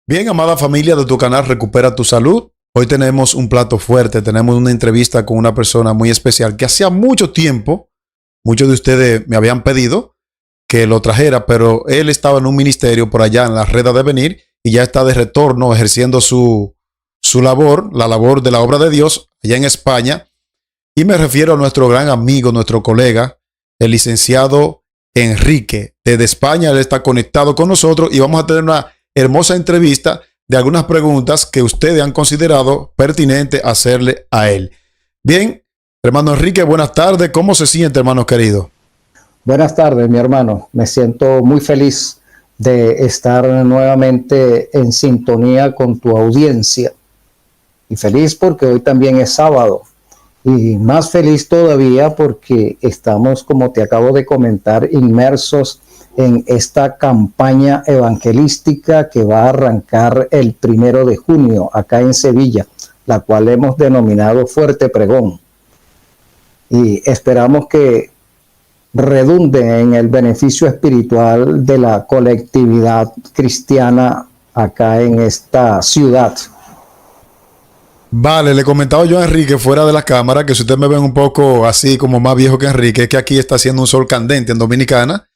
Bien, amada familia de tu canal Recupera tu Salud. Hoy tenemos un plato fuerte, tenemos una entrevista con una persona muy especial que hacía mucho tiempo, muchos de ustedes me habían pedido que lo trajera, pero él estaba en un ministerio por allá en la Red de Venir y ya está de retorno ejerciendo su labor, la labor de la obra de Dios allá en España. Y me refiero a nuestro gran amigo, nuestro colega, el licenciado Enrique. Desde España él está conectado con nosotros y vamos a tener una hermosa entrevista de algunas preguntas que ustedes han considerado pertinente hacerle a él. Bien, hermano Enrique, buenas tardes. ¿Cómo se siente, hermano querido? Buenas tardes, mi hermano. Me siento muy feliz de estar nuevamente en sintonía con tu audiencia. Y feliz porque hoy también es sábado. Y más feliz todavía porque estamos, como te acabo de comentar, inmersos en esta campaña evangelística que va a arrancar el 1 de junio acá en Sevilla, la cual hemos denominado Fuerte Pregón. Y esperamos que redunde en el beneficio espiritual de la colectividad cristiana acá en esta ciudad. Vale, le comentaba yo a Enrique fuera de la cámara que si ustedes me ven un poco así como más viejo que Enrique, es que aquí está haciendo un sol candente en Dominicana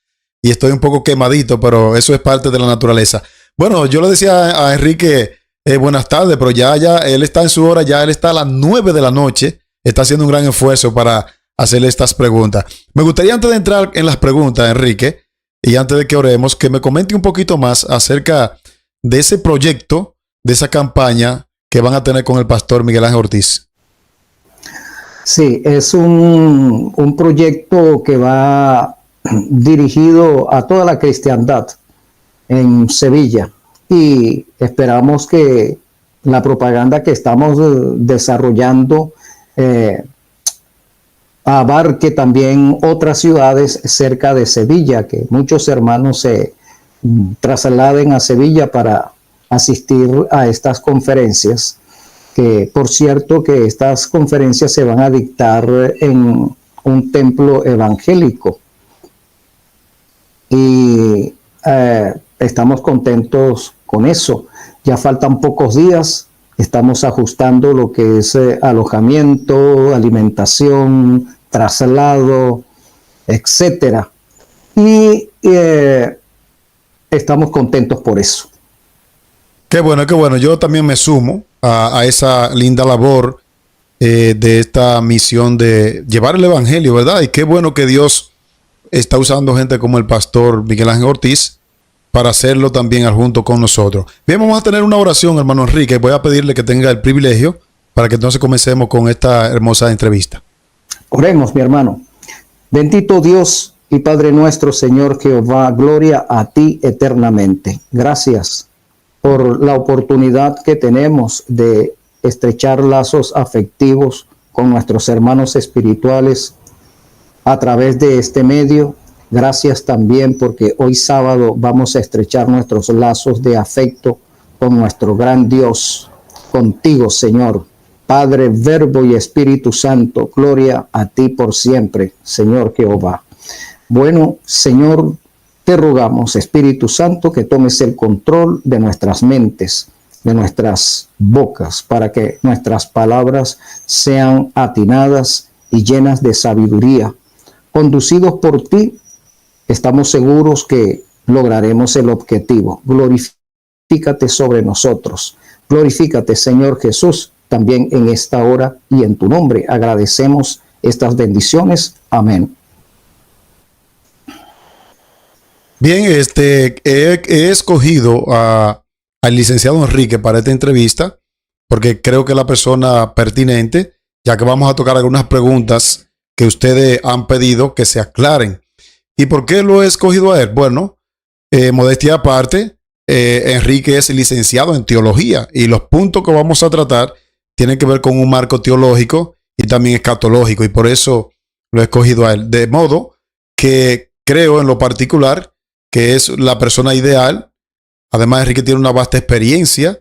y estoy un poco quemadito, pero eso es parte de la naturaleza. Bueno, yo le decía a Enrique buenas tardes, pero ya él está en su hora, ya él está a las 9 de la noche, está haciendo un gran esfuerzo para hacerle estas preguntas. Me gustaría, antes de entrar en las preguntas, Enrique, y antes de que oremos, que me comente un poquito más acerca de ese proyecto, de esa campaña que van a tener con el pastor Miguel Ángel Ortiz. Sí, es un proyecto que va dirigido a toda la cristiandad en Sevilla y esperamos que la propaganda que estamos desarrollando abarque también otras ciudades cerca de Sevilla, que muchos hermanos se trasladen a Sevilla para asistir a estas conferencias, que por cierto que estas conferencias se van a dictar en un templo evangélico y estamos contentos con eso. Ya faltan pocos días, estamos ajustando lo que es alojamiento, alimentación, traslado, etcétera, y estamos contentos por eso. Qué bueno, qué bueno. Yo también me sumo a esa linda labor de esta misión de llevar el evangelio, ¿verdad? Y qué bueno que Dios está usando gente como el pastor Miguel Ángel Ortiz para hacerlo también junto con nosotros. Bien, vamos a tener una oración, hermano Enrique. Voy a pedirle que tenga el privilegio para que entonces comencemos con esta hermosa entrevista. Oremos, mi hermano. Bendito Dios y Padre nuestro, Señor Jehová, gloria a ti eternamente. Gracias por la oportunidad que tenemos de estrechar lazos afectivos con nuestros hermanos espirituales a través de este medio. Gracias también porque hoy sábado vamos a estrechar nuestros lazos de afecto con nuestro gran Dios, contigo, Señor, Padre, Verbo y Espíritu Santo. Gloria a ti por siempre, Señor Jehová. Bueno, Señor, te rogamos, Espíritu Santo, que tomes el control de nuestras mentes, de nuestras bocas, para que nuestras palabras sean atinadas y llenas de sabiduría. Conducidos por ti, estamos seguros que lograremos el objetivo. Glorifícate sobre nosotros. Glorifícate, Señor Jesús, también en esta hora y en tu nombre. Agradecemos estas bendiciones. Amén. Bien, he escogido al licenciado Enrique para esta entrevista porque creo que es la persona pertinente, ya que vamos a tocar algunas preguntas que ustedes han pedido que se aclaren. ¿Y por qué lo he escogido a él? Bueno, modestia aparte, Enrique es licenciado en teología y los puntos que vamos a tratar tienen que ver con un marco teológico y también escatológico, y por eso lo he escogido a él. De modo que creo en lo particular que es la persona ideal. Además, Enrique tiene una vasta experiencia,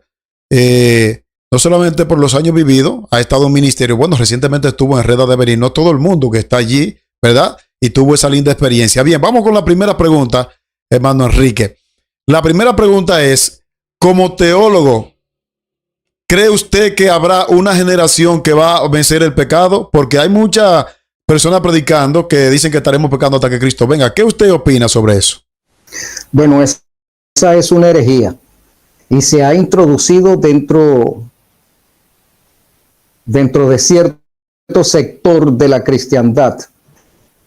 no solamente por los años vividos, ha estado en ministerio. Bueno, recientemente estuvo en Red de Venir, no todo el mundo que está allí, ¿verdad? Y tuvo esa linda experiencia. Bien, vamos con la primera pregunta, hermano Enrique. La primera pregunta es, como teólogo, ¿cree usted que habrá una generación que va a vencer el pecado? Porque hay muchas personas predicando que dicen que estaremos pecando hasta que Cristo venga. ¿Qué usted opina sobre eso? Bueno, esa es una herejía y se ha introducido dentro de cierto sector de la cristiandad.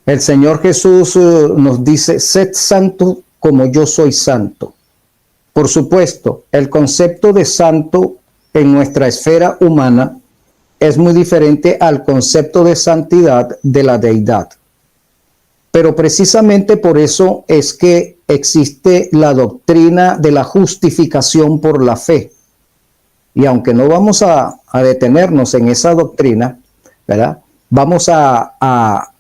El Señor Jesús nos dice, sed santo como yo soy santo. Por supuesto, el concepto de santo en nuestra esfera humana es muy diferente al concepto de santidad de la deidad. Pero precisamente por eso es que existe la doctrina de la justificación por la fe. Y aunque no vamos a detenernos en esa doctrina, ¿verdad? Vamos a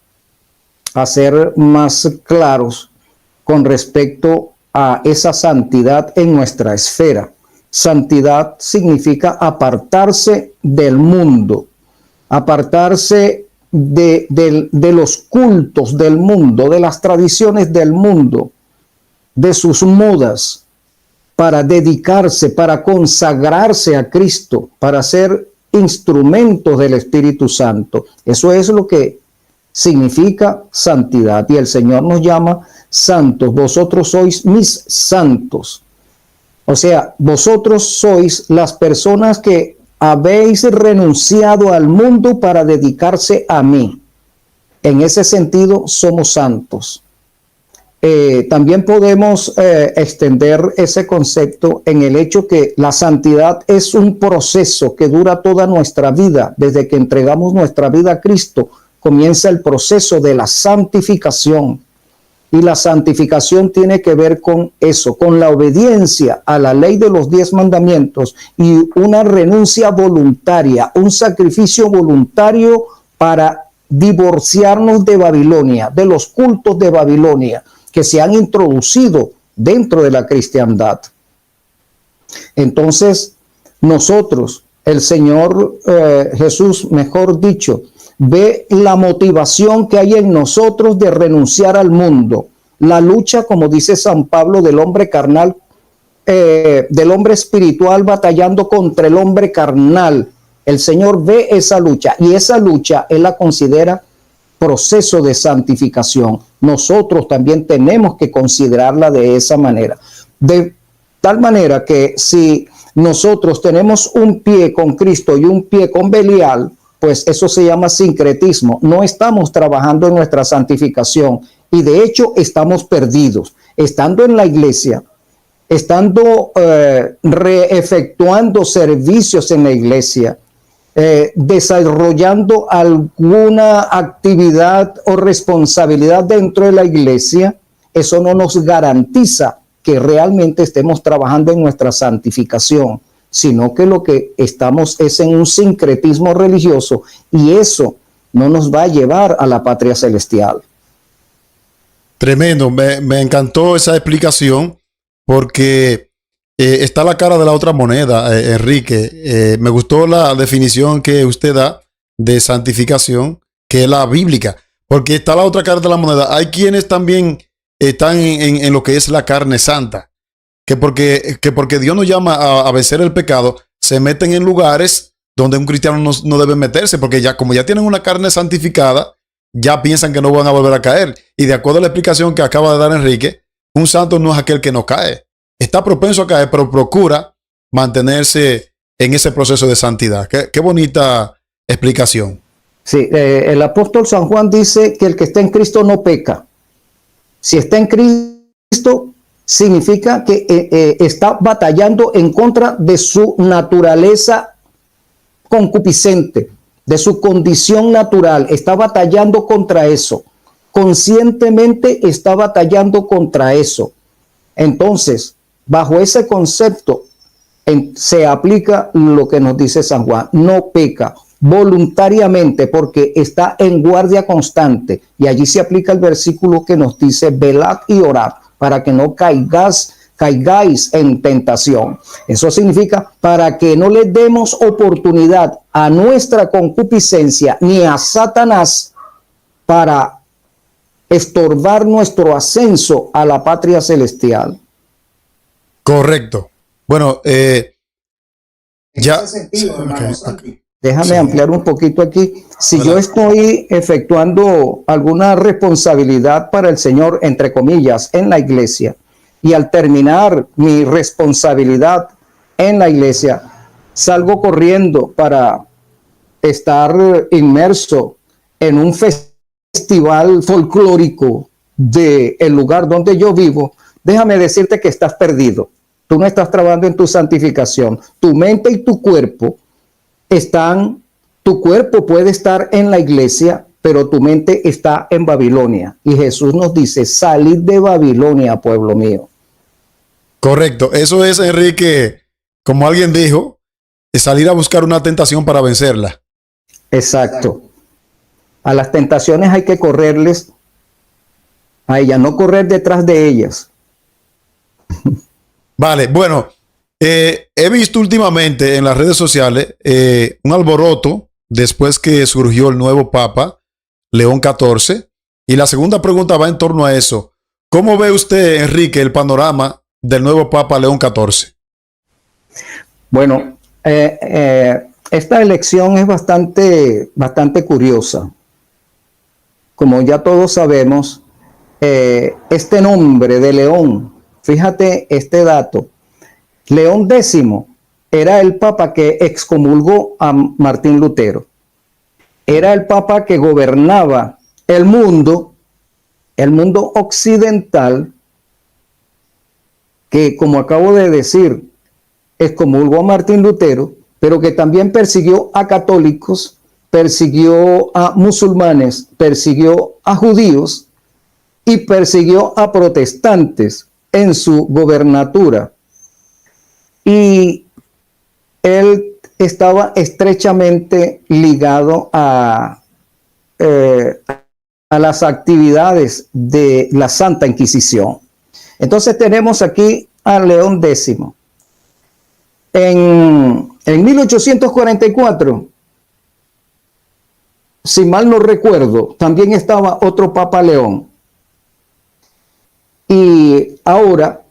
ser más claros con respecto a esa santidad en nuestra esfera. Santidad significa apartarse del mundo, apartarse de los cultos del mundo, de las tradiciones del mundo, de sus modas, para dedicarse, para consagrarse a Cristo, para ser instrumentos del Espíritu Santo. Eso es lo que significa santidad. Y el Señor nos llama santos. Vosotros sois mis santos. O sea, vosotros sois las personas que habéis renunciado al mundo para dedicarse a mí. En ese sentido, somos santos. También podemos extender ese concepto en el hecho que la santidad es un proceso que dura toda nuestra vida. Desde que entregamos nuestra vida a Cristo, comienza el proceso de la santificación. Y la santificación tiene que ver con eso, con la obediencia a la ley de los 10 mandamientos y una renuncia voluntaria, un sacrificio voluntario para divorciarnos de Babilonia, de los cultos de Babilonia que se han introducido dentro de la cristiandad. Entonces, nosotros, el Señor Jesús, mejor dicho, ve la motivación que hay en nosotros de renunciar al mundo. La lucha, como dice San Pablo, del hombre carnal, del hombre espiritual batallando contra el hombre carnal. El Señor ve esa lucha y esa lucha Él la considera proceso de santificación. Nosotros también tenemos que considerarla de esa manera. De tal manera que si nosotros tenemos un pie con Cristo y un pie con Belial, pues eso se llama sincretismo. No estamos trabajando en nuestra santificación y de hecho estamos perdidos. Estando en la iglesia, estando efectuando servicios en la iglesia, desarrollando alguna actividad o responsabilidad dentro de la iglesia, eso no nos garantiza que realmente estemos trabajando en nuestra santificación, sino que lo que estamos es en un sincretismo religioso y eso no nos va a llevar a la patria celestial. Tremendo, me encantó esa explicación porque está la cara de la otra moneda, Enrique. Me gustó la definición que usted da de santificación, que es la bíblica, porque está la otra cara de la moneda. Hay quienes también están en lo que es la carne santa, que porque Dios nos llama a vencer el pecado, se meten en lugares donde un cristiano no debe meterse, porque ya como ya tienen una carne santificada, ya piensan que no van a volver a caer. Y de acuerdo a la explicación que acaba de dar Enrique, un santo no es aquel que no cae. Está propenso a caer, pero procura mantenerse en ese proceso de santidad. Qué bonita explicación. Sí, el apóstol San Juan dice que el que está en Cristo no peca. Si está en Cristo, significa que está batallando en contra de su naturaleza concupiscente, de su condición natural. Está batallando contra eso. Conscientemente está batallando contra eso. Entonces, bajo ese concepto se aplica lo que nos dice San Juan. No peca voluntariamente porque está en guardia constante. Y allí se aplica el versículo que nos dice: velad y orad para que no caigáis en tentación. Eso significa para que no le demos oportunidad a nuestra concupiscencia ni a Satanás para estorbar nuestro ascenso a la patria celestial. Correcto. Bueno, ya. ese sentido, hermano Okay, Santi, déjame sí. ampliar un poquito aquí. Si yo Adelante. estoy efectuando alguna responsabilidad para el Señor, entre comillas, en la iglesia, y al terminar mi responsabilidad en la iglesia, salgo corriendo para estar inmerso en un festival folclórico del lugar donde yo vivo, déjame decirte que estás perdido. Tú no estás trabajando en tu santificación. Tu mente y tu cuerpo tu cuerpo puede estar en la iglesia, pero tu mente está en Babilonia. Y Jesús nos dice, salid de Babilonia, pueblo mío. Correcto. Eso es, Enrique, como alguien dijo, es salir a buscar una tentación para vencerla. Exacto. A las tentaciones hay que correrles a ellas, no correr detrás de ellas. Vale, bueno, he visto últimamente en las redes sociales un alboroto después que surgió el nuevo Papa, León XIV. Y la segunda pregunta va en torno a eso. ¿Cómo ve usted, Enrique, el panorama del nuevo Papa León XIV? Bueno, esta elección es bastante curiosa. Como ya todos sabemos, este nombre de León, fíjate este dato, León X era el papa que excomulgó a Martín Lutero. Era el papa que gobernaba el mundo occidental, que, como acabo de decir, excomulgó a Martín Lutero, pero que también persiguió a católicos, persiguió a musulmanes, persiguió a judíos y persiguió a protestantes en su gobernatura. Y él estaba estrechamente ligado a las actividades de la Santa Inquisición. Entonces tenemos aquí a León X. En 1844, si mal no recuerdo, también estaba otro Papa León. Y ahora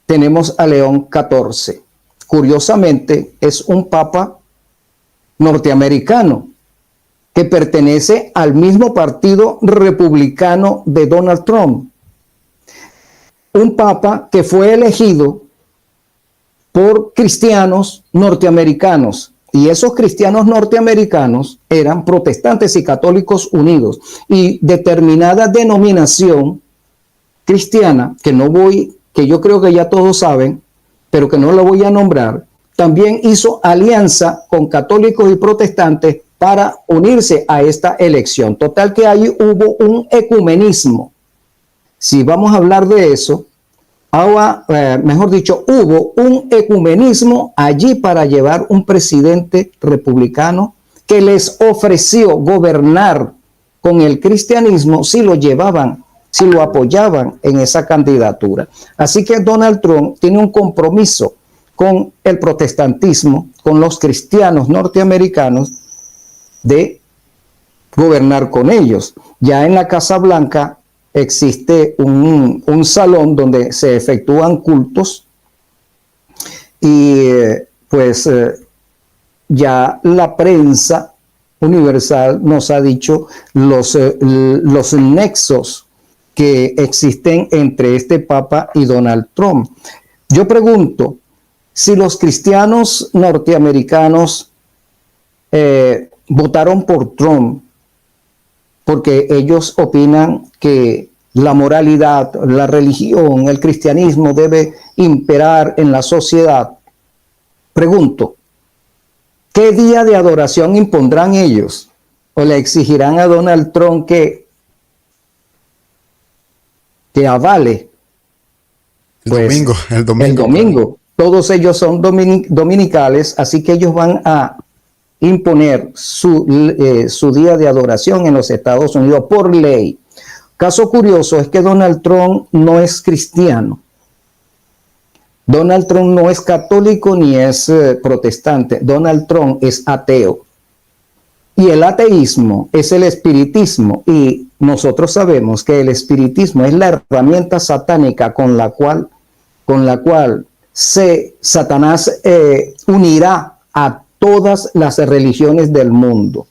tenemos a León XIV. Curiosamente, es un papa norteamericano que pertenece al mismo partido republicano de Donald Trump. Un papa que fue elegido por cristianos norteamericanos. Y esos cristianos norteamericanos eran protestantes y católicos unidos. Y determinada denominación cristiana, que yo creo que ya todos saben, pero que no lo voy a nombrar, también hizo alianza con católicos y protestantes para unirse a esta elección. Total que ahí hubo un ecumenismo. Si vamos a hablar de eso, ahora, mejor dicho, hubo un ecumenismo allí para llevar un presidente republicano que les ofreció gobernar con el cristianismo si lo llevaban, si lo apoyaban en esa candidatura. Así que Donald Trump tiene un compromiso con el protestantismo, con los cristianos norteamericanos, de gobernar con ellos. Ya en la Casa Blanca existe un salón donde se efectúan cultos y pues ya la prensa universal nos ha dicho los nexos que existen entre este Papa y Donald Trump. Yo pregunto, si los cristianos norteamericanos votaron por Trump porque ellos opinan que la moralidad, la religión, el cristianismo debe imperar en la sociedad, pregunto, ¿qué día de adoración impondrán ellos? ¿O le exigirán a Donald Trump que avale? Pues, el domingo. Todos ellos son dominicales, así que ellos van a imponer su día de adoración en los Estados Unidos por ley. Caso curioso es que Donald Trump no es cristiano. Donald Trump no es católico ni es protestante. Donald Trump es ateo. Y el ateísmo es el espiritismo. Y nosotros sabemos que el espiritismo es la herramienta satánica con la cual con la cual Satanás unirá a todas las religiones del mundo.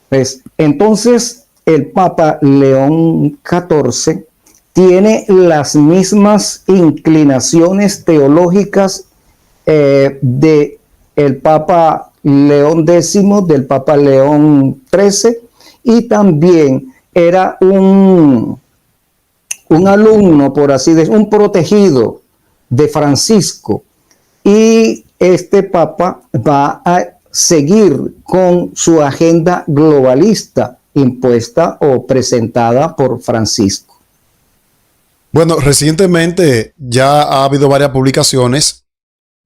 Pues, entonces, el Papa León XIV tiene las mismas inclinaciones teológicas de el Papa León X, del Papa León XIII, y también era un alumno, por así decirlo, un protegido de Francisco. Y este Papa va a seguir con su agenda globalista impuesta o presentada por Francisco. Bueno, recientemente ya ha habido varias publicaciones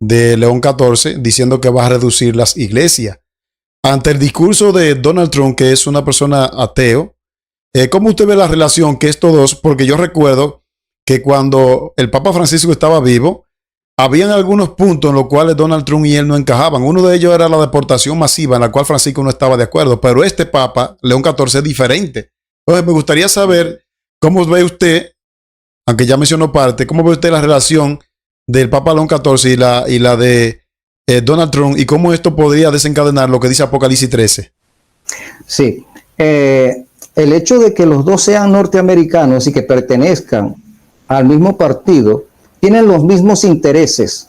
de León XIV diciendo que va a reducir las iglesias. Ante el discurso de Donald Trump, que es una persona ateo, ¿cómo usted ve la relación que estos dos? Porque yo recuerdo que cuando el Papa Francisco estaba vivo, habían algunos puntos en los cuales Donald Trump y él no encajaban. Uno de ellos era la deportación masiva, en la cual Francisco no estaba de acuerdo. Pero este Papa, León XIV, es diferente. Entonces, me gustaría saber cómo ve usted, aunque ya mencionó parte, cómo ve usted la relación del Papa León XIV y la de Donald Trump, y cómo esto podría desencadenar lo que dice Apocalipsis 13. Sí, el hecho de que los dos sean norteamericanos y que pertenezcan al mismo partido, tienen los mismos intereses,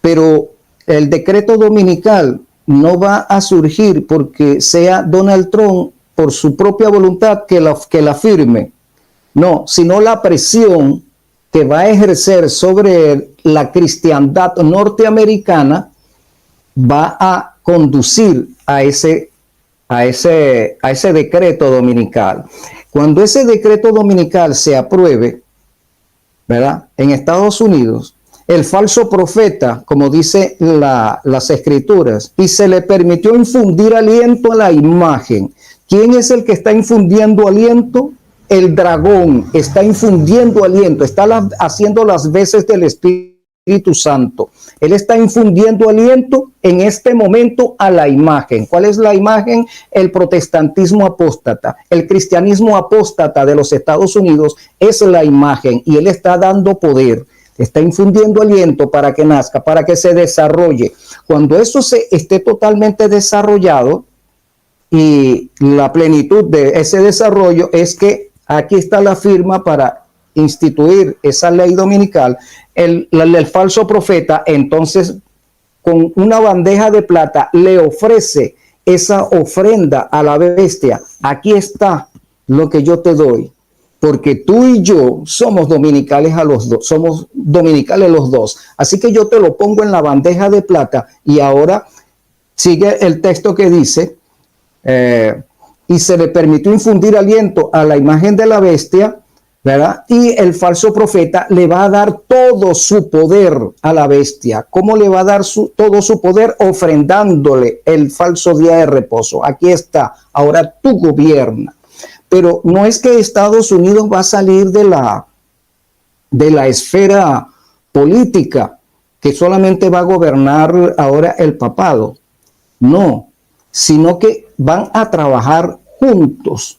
pero el decreto dominical no va a surgir porque sea Donald Trump por su propia voluntad que la firme, no, sino la presión que va a ejercer sobre la cristiandad norteamericana va a conducir a ese decreto dominical. Cuando ese decreto dominical se apruebe, ¿verdad?, en Estados Unidos, el falso profeta, como dice las escrituras, y se le permitió infundir aliento a la imagen. ¿Quién es el que está infundiendo aliento? El dragón está infundiendo aliento, está haciendo las veces del Espíritu Santo. Él está infundiendo aliento en este momento a la imagen. ¿Cuál es la imagen? El protestantismo apóstata. El cristianismo apóstata de los Estados Unidos es la imagen, y él está dando poder, está infundiendo aliento para que nazca, para que se desarrolle. Cuando eso esté totalmente desarrollado, y la plenitud de ese desarrollo es que aquí está la firma para instituir esa ley dominical, el falso profeta entonces con una bandeja de plata le ofrece esa ofrenda a la bestia. Aquí está lo que yo te doy, porque tú y yo somos dominicales somos dominicales los dos. Así que yo te lo pongo en la bandeja de plata. Y ahora sigue el texto que dice, y se le permitió infundir aliento a la imagen de la bestia, ¿verdad? Y el falso profeta le va a dar todo su poder a la bestia. ¿Cómo le va a dar todo su poder? Ofrendándole el falso día de reposo. Aquí está, ahora tú gobierna. Pero no es que Estados Unidos va a salir de la esfera política, que solamente va a gobernar ahora el papado. No, sino que van a trabajar juntos.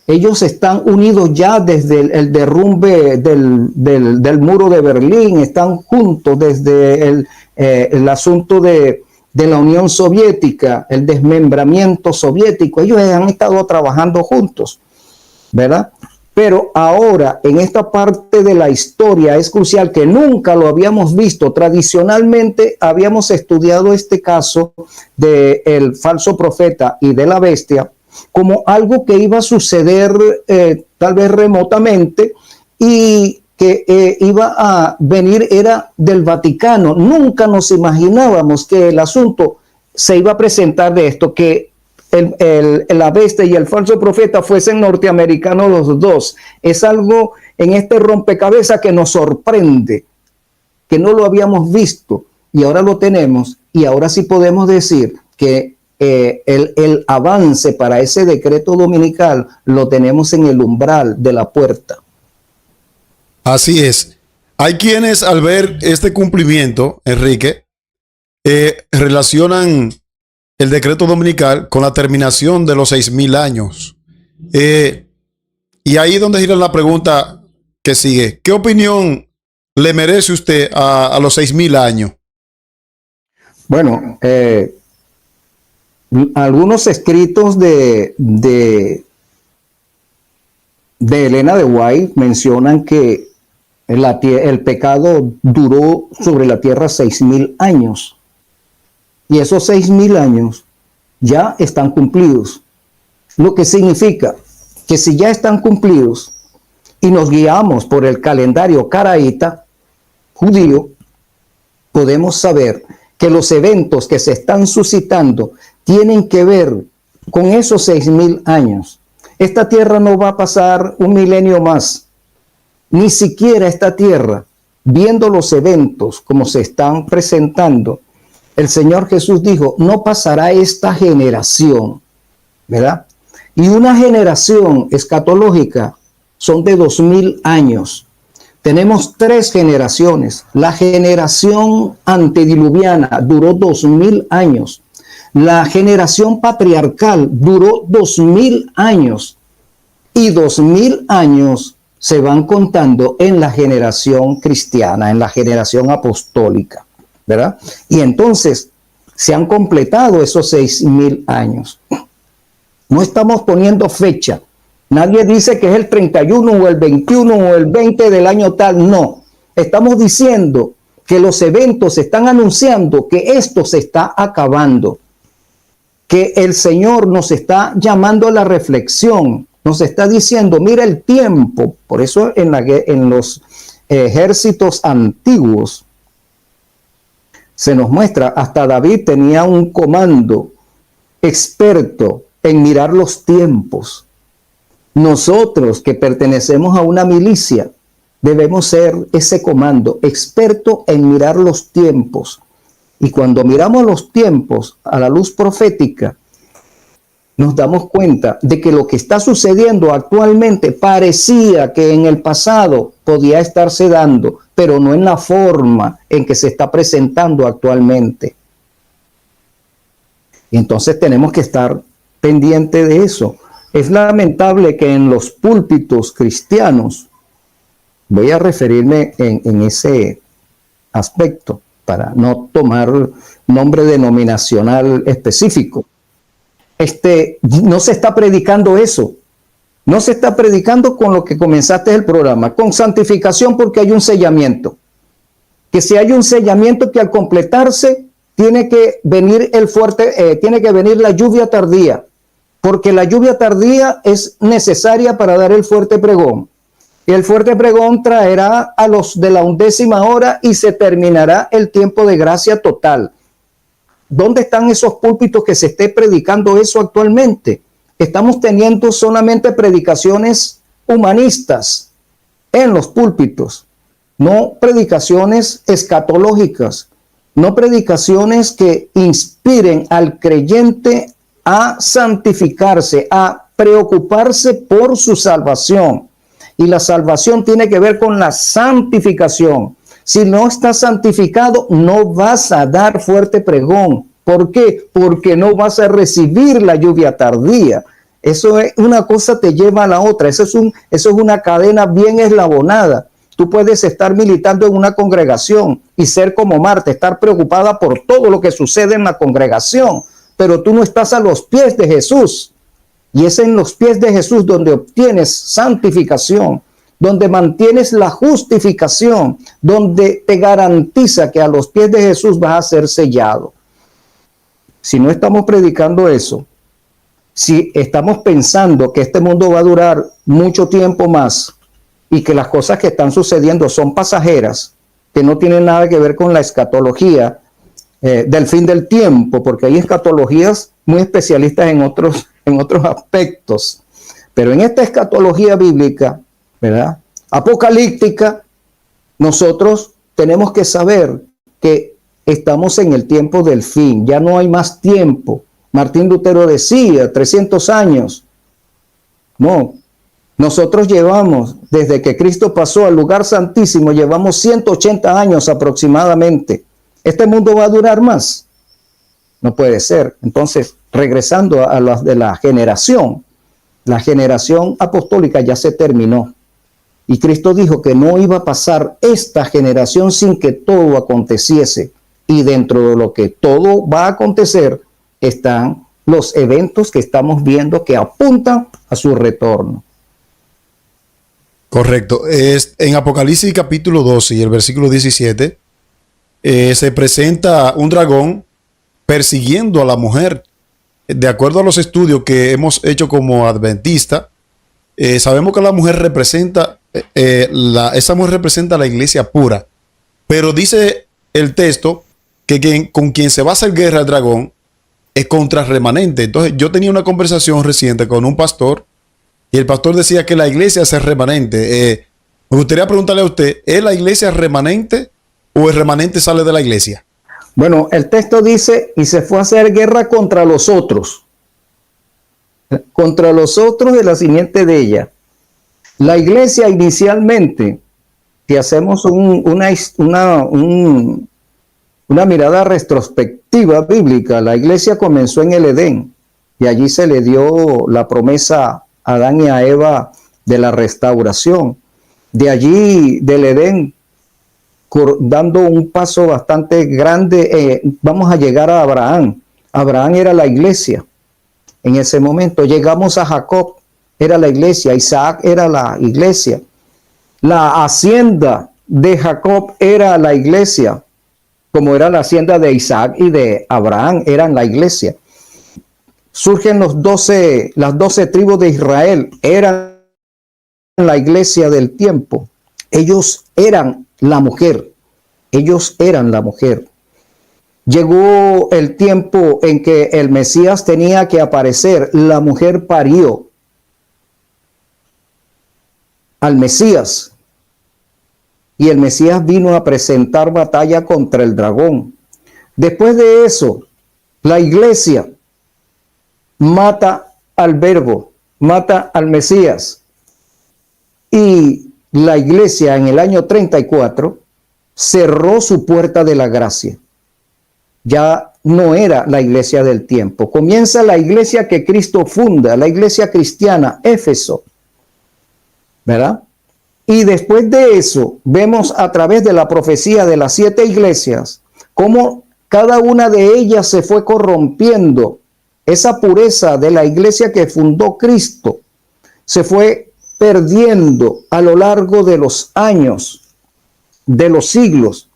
Ellos están unidos ya desde el derrumbe del muro de Berlín, están juntos desde el asunto de la Unión Soviética, el desmembramiento soviético. Ellos han estado trabajando juntos, ¿verdad? Pero ahora, en esta parte de la historia, es crucial, que nunca lo habíamos visto. Tradicionalmente habíamos estudiado este caso del falso profeta y de la bestia como algo que iba a suceder tal vez remotamente, y que iba a venir, era del Vaticano. Nunca nos imaginábamos que el asunto se iba a presentar de esto, que la bestia y el falso profeta fuesen norteamericanos los dos. Es algo en este rompecabezas que nos sorprende, que no lo habíamos visto y ahora lo tenemos, y ahora sí podemos decir que el avance para ese decreto dominical lo tenemos en el umbral de la puerta. Así es. Hay quienes, al ver este cumplimiento, Enrique, relacionan el decreto dominical con la terminación de los 6,000 años. Y ahí es donde gira la pregunta que sigue. ¿Qué opinión le merece usted a los 6.000 años? Bueno, algunos escritos de Elena de White mencionan que el pecado duró sobre la tierra 6.000 años. Y esos 6.000 años ya están cumplidos. Lo que significa que si ya están cumplidos y nos guiamos por el calendario caraíta judío, podemos saber que los eventos que se están suscitando tienen que ver con esos 6.000 años. Esta tierra no va a pasar un milenio más. Ni siquiera esta tierra, viendo los eventos como se están presentando, el Señor Jesús dijo, no pasará esta generación, ¿verdad? Y una generación escatológica son de 2.000 años. Tenemos 3 generaciones. La generación antediluviana duró 2.000 años. La generación patriarcal duró 2.000 años. Y 2.000 años se van contando en la generación cristiana, en la generación apostólica, ¿verdad? Y entonces se han completado esos 6.000 años. No estamos poniendo fecha. Nadie dice que es el 31 o el 21 o el 20 del año tal. No. Estamos diciendo que los eventos están anunciando que esto se está acabando. Que el Señor nos está llamando a la reflexión. Nos está diciendo, mira el tiempo. Por eso en los ejércitos antiguos se nos muestra, hasta David tenía un comando experto en mirar los tiempos. Nosotros que pertenecemos a una milicia debemos ser ese comando experto en mirar los tiempos. Y cuando miramos los tiempos a la luz profética, nos damos cuenta de que lo que está sucediendo actualmente parecía que en el pasado podía estarse dando, pero no en la forma en que se está presentando actualmente. Y entonces tenemos que estar pendientes de eso. Es lamentable que en los púlpitos cristianos, voy a referirme en ese aspecto para no tomar nombre denominacional específico, no se está predicando eso. No se está predicando con lo que comenzaste el programa, con santificación, porque hay un sellamiento. Que si hay un sellamiento que al completarse tiene que venir tiene que venir la lluvia tardía, porque la lluvia tardía es necesaria para dar el fuerte pregón. Y el fuerte pregón traerá a los de la 11ª hora y se terminará el tiempo de gracia total. ¿Dónde están esos púlpitos que se esté predicando eso actualmente? Estamos teniendo solamente predicaciones humanistas en los púlpitos, no predicaciones escatológicas, no predicaciones que inspiren al creyente a santificarse, a preocuparse por su salvación. Y la salvación tiene que ver con la santificación. Si no estás santificado, no vas a dar fuerte pregón. ¿Por qué? Porque no vas a recibir la lluvia tardía. Eso es una cosa, te lleva a la otra. Eso es una cadena bien eslabonada. Tú puedes estar militando en una congregación y ser como Marta, estar preocupada por todo lo que sucede en la congregación, pero tú no estás a los pies de Jesús. Y es en los pies de Jesús donde obtienes santificación, donde mantienes la justificación, donde te garantiza que a los pies de Jesús vas a ser sellado. Si no estamos predicando eso, si estamos pensando que este mundo va a durar mucho tiempo más y que las cosas que están sucediendo son pasajeras, que no tienen nada que ver con la escatología del fin del tiempo, porque hay escatologías muy especialistas en otros aspectos, pero en esta escatología bíblica, ¿verdad?, apocalíptica, nosotros tenemos que saber que estamos en el tiempo del fin, ya no hay más tiempo. Martín Lutero decía 300 años. No, nosotros llevamos, desde que Cristo pasó al lugar santísimo, llevamos 180 años aproximadamente. ¿Este mundo va a durar más? No puede ser. Entonces, regresando a las de la generación apostólica ya se terminó. Y Cristo dijo que no iba a pasar esta generación sin que todo aconteciese. Y dentro de lo que todo va a acontecer están los eventos que estamos viendo que apuntan a su retorno. Correcto. En Apocalipsis capítulo 12 y el versículo 17 se presenta un dragón persiguiendo a la mujer. De acuerdo a los estudios que hemos hecho como adventistas, sabemos que la mujer representa, esa mujer representa la iglesia pura. Pero dice el texto que con quien se va a hacer guerra el dragón es contra el remanente. Entonces yo tenía una conversación reciente con un pastor y el pastor decía que la iglesia es el remanente. Me gustaría preguntarle a usted, ¿es la iglesia remanente o el remanente sale de la iglesia? Bueno, el texto dice, y se fue a hacer guerra contra los otros de la simiente de ella. La iglesia inicialmente, si hacemos una mirada retrospectiva bíblica, la iglesia comenzó en el Edén y allí se le dio la promesa a Adán y a Eva de la restauración. De allí, del Edén, dando un paso bastante grande, vamos a llegar a Abraham. Abraham era la iglesia en ese momento. Llegamos a Jacob, era la iglesia. Isaac era la iglesia. La hacienda de Jacob era la iglesia, como era la hacienda de Isaac y de Abraham, eran la iglesia. Surgen las 12 tribus de Israel, eran la iglesia del tiempo. Ellos eran la mujer. Llegó el tiempo en que el Mesías tenía que aparecer. La mujer parió al Mesías. Y el Mesías vino a presentar batalla contra el dragón. Después de eso, la iglesia mata al Verbo, mata al Mesías. Y la iglesia en el año 34 cerró su puerta de la gracia. Ya no era la iglesia del tiempo. Comienza la iglesia que Cristo funda, la iglesia cristiana, Éfeso, ¿verdad? Y después de eso, vemos a través de la profecía de las 7 iglesias, cómo cada una de ellas se fue corrompiendo. Esa pureza de la iglesia que fundó Cristo se fue perdiendo a lo largo de los años, de los siglos.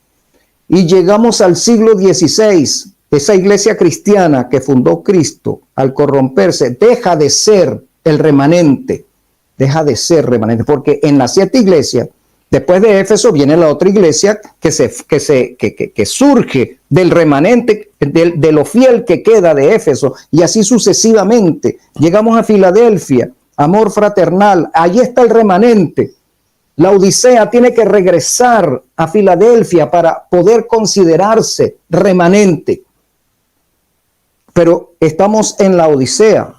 Y llegamos al siglo XVI. Esa iglesia cristiana que fundó Cristo, al corromperse, deja de ser el remanente. Deja de ser remanente, porque en las 7 iglesias, después de Éfeso, viene la otra iglesia que surge del remanente, de lo fiel que queda de Éfeso, y así sucesivamente. Llegamos a Filadelfia, amor fraternal, allí está el remanente. La Odisea tiene que regresar a Filadelfia para poder considerarse remanente. Pero estamos en la Odisea.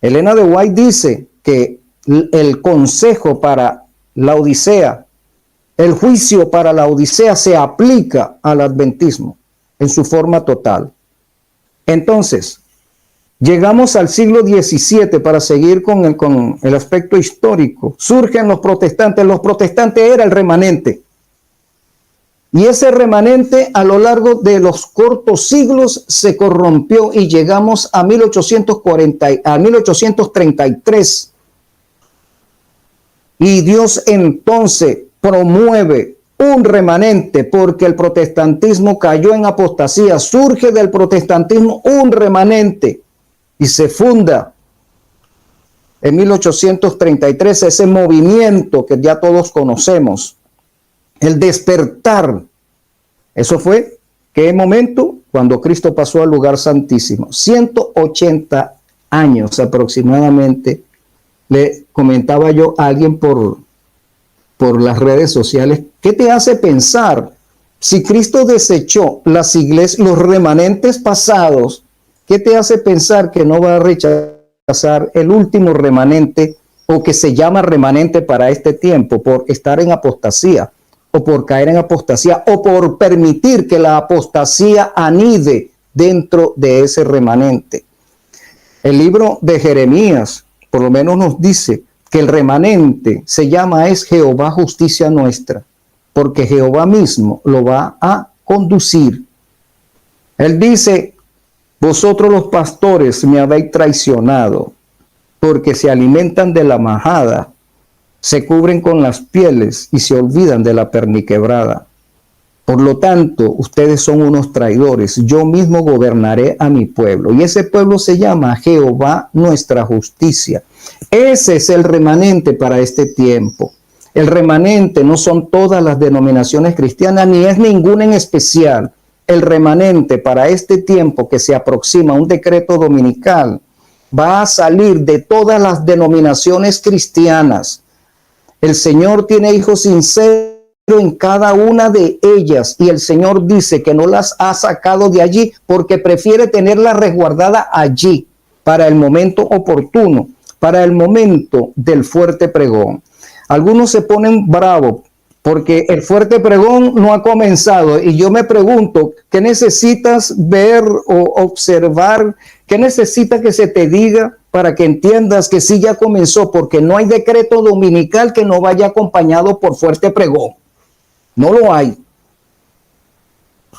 Elena de White dice que el consejo para la Odisea, el juicio para la Odisea se aplica al adventismo en su forma total. Entonces, llegamos al siglo XVII para seguir con el aspecto histórico. Surgen los protestantes. Los protestantes era el remanente. Y ese remanente a lo largo de los cortos siglos se corrompió y llegamos a 1833. Y Dios entonces promueve un remanente porque el protestantismo cayó en apostasía. Surge del protestantismo un remanente y se funda en 1833 ese movimiento que ya todos conocemos, el despertar. Eso fue, ¿qué momento? Cuando Cristo pasó al lugar santísimo. 180 años aproximadamente. Le comentaba yo a alguien por las redes sociales, ¿qué te hace pensar? Si Cristo desechó las iglesias, los remanentes pasados, ¿qué te hace pensar que no va a rechazar el último remanente o que se llama remanente para este tiempo por estar en apostasía o por caer en apostasía o por permitir que la apostasía anide dentro de ese remanente? El libro de Jeremías por lo menos nos dice que el remanente se llama es Jehová justicia nuestra, porque Jehová mismo lo va a conducir. Él dice, vosotros los pastores me habéis traicionado, porque se alimentan de la majada, se cubren con las pieles y se olvidan de la perniquebrada. Por lo tanto, ustedes son unos traidores. Yo mismo gobernaré a mi pueblo. Y ese pueblo se llama Jehová nuestra justicia. Ese es el remanente para este tiempo. El remanente no son todas las denominaciones cristianas, ni es ninguna en especial. El remanente para este tiempo que se aproxima, un decreto dominical, va a salir de todas las denominaciones cristianas. El Señor tiene hijos sinceros en cada una de ellas, y el Señor dice que no las ha sacado de allí porque prefiere tenerlas resguardadas allí para el momento oportuno, para el momento del fuerte pregón. Algunos se ponen bravos porque el fuerte pregón no ha comenzado, y yo me pregunto, ¿qué necesitas ver o observar? ¿Qué necesitas que se te diga para que entiendas que sí ya comenzó? Porque no hay decreto dominical que no vaya acompañado por fuerte pregón. No lo hay.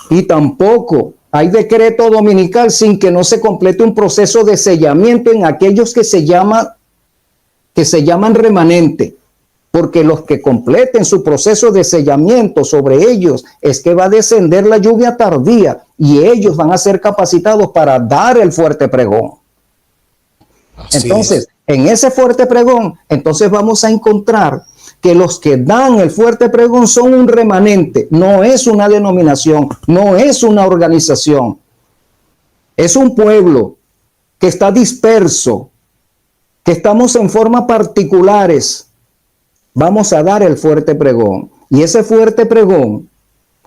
Y tampoco hay decreto dominical sin que no se complete un proceso de sellamiento en aquellos que se llaman remanente. Porque los que completen su proceso de sellamiento sobre ellos es que va a descender la lluvia tardía y ellos van a ser capacitados para dar el fuerte pregón. Entonces, en ese fuerte pregón, entonces vamos a encontrar que los que dan el fuerte pregón son un remanente, no es una denominación, no es una organización, es un pueblo que está disperso, que estamos en forma particulares. Vamos a dar el fuerte pregón, y ese fuerte pregón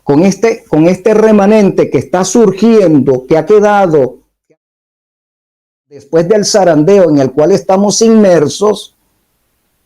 con este remanente que está surgiendo, que ha quedado después del zarandeo en el cual estamos inmersos,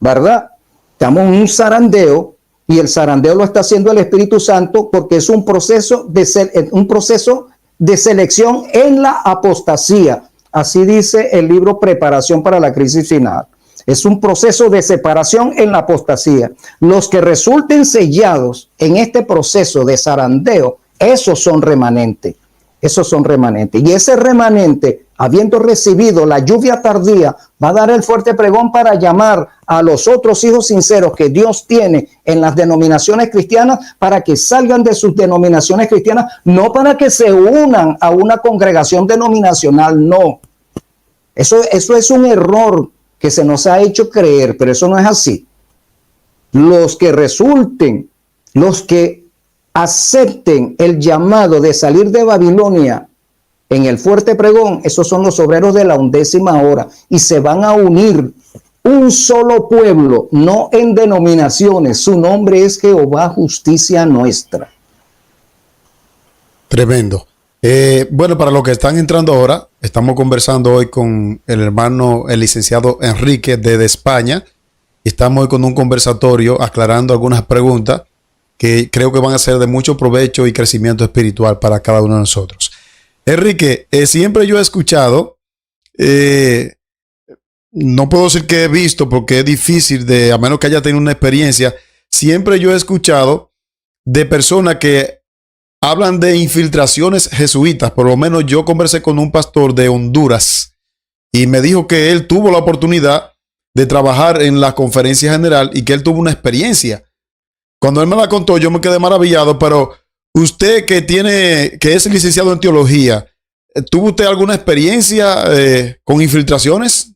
¿verdad? Estamos en un zarandeo, y el zarandeo lo está haciendo el Espíritu Santo porque es un proceso de selección en la apostasía. Así dice el libro Preparación para la Crisis Final. Es un proceso de separación en la apostasía. Los que resulten sellados en este proceso de zarandeo, esos son remanentes. Esos son remanentes. Y ese remanente, habiendo recibido la lluvia tardía, va a dar el fuerte pregón para llamar a los otros hijos sinceros que Dios tiene en las denominaciones cristianas, para que salgan de sus denominaciones cristianas, no para que se unan a una congregación denominacional, no. Eso es un error que se nos ha hecho creer, pero eso no es así. Los que resulten, los que acepten el llamado de salir de Babilonia en el fuerte pregón, esos son los obreros de la 11ª hora, y se van a unir un solo pueblo, no en denominaciones. Su nombre es Jehová justicia nuestra. Tremendo. Bueno, para los que están entrando ahora, estamos conversando hoy con el hermano, el licenciado Enrique desde España. Estamos hoy con un conversatorio aclarando algunas preguntas que creo que van a ser de mucho provecho y crecimiento espiritual para cada uno de nosotros. Enrique, siempre yo he escuchado, no puedo decir que he visto porque es difícil, a menos que haya tenido una experiencia, siempre yo he escuchado de personas que hablan de infiltraciones jesuitas. Por lo menos yo conversé con un pastor de Honduras y me dijo que él tuvo la oportunidad de trabajar en la conferencia general y que él tuvo una experiencia. Cuando él me la contó, yo me quedé maravillado. Pero usted que es licenciado en teología, ¿tuvo usted alguna experiencia con infiltraciones?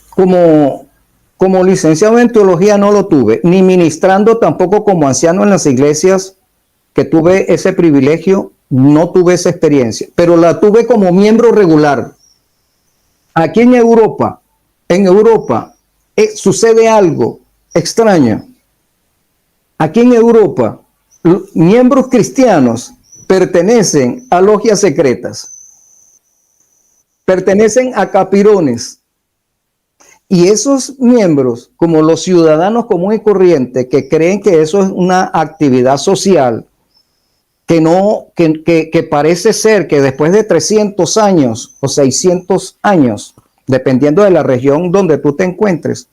Como licenciado en teología no lo tuve, ni ministrando tampoco como anciano en las iglesias, que tuve ese privilegio, no tuve esa experiencia, pero la tuve como miembro regular. Aquí en Europa sucede algo extraño. Aquí en Europa, miembros cristianos pertenecen a logias secretas, pertenecen a capirones. Y esos miembros, como los ciudadanos comunes y corrientes, que creen que eso es una actividad social, que parece ser que después de 300 años o 600 años, dependiendo de la región donde tú te encuentres,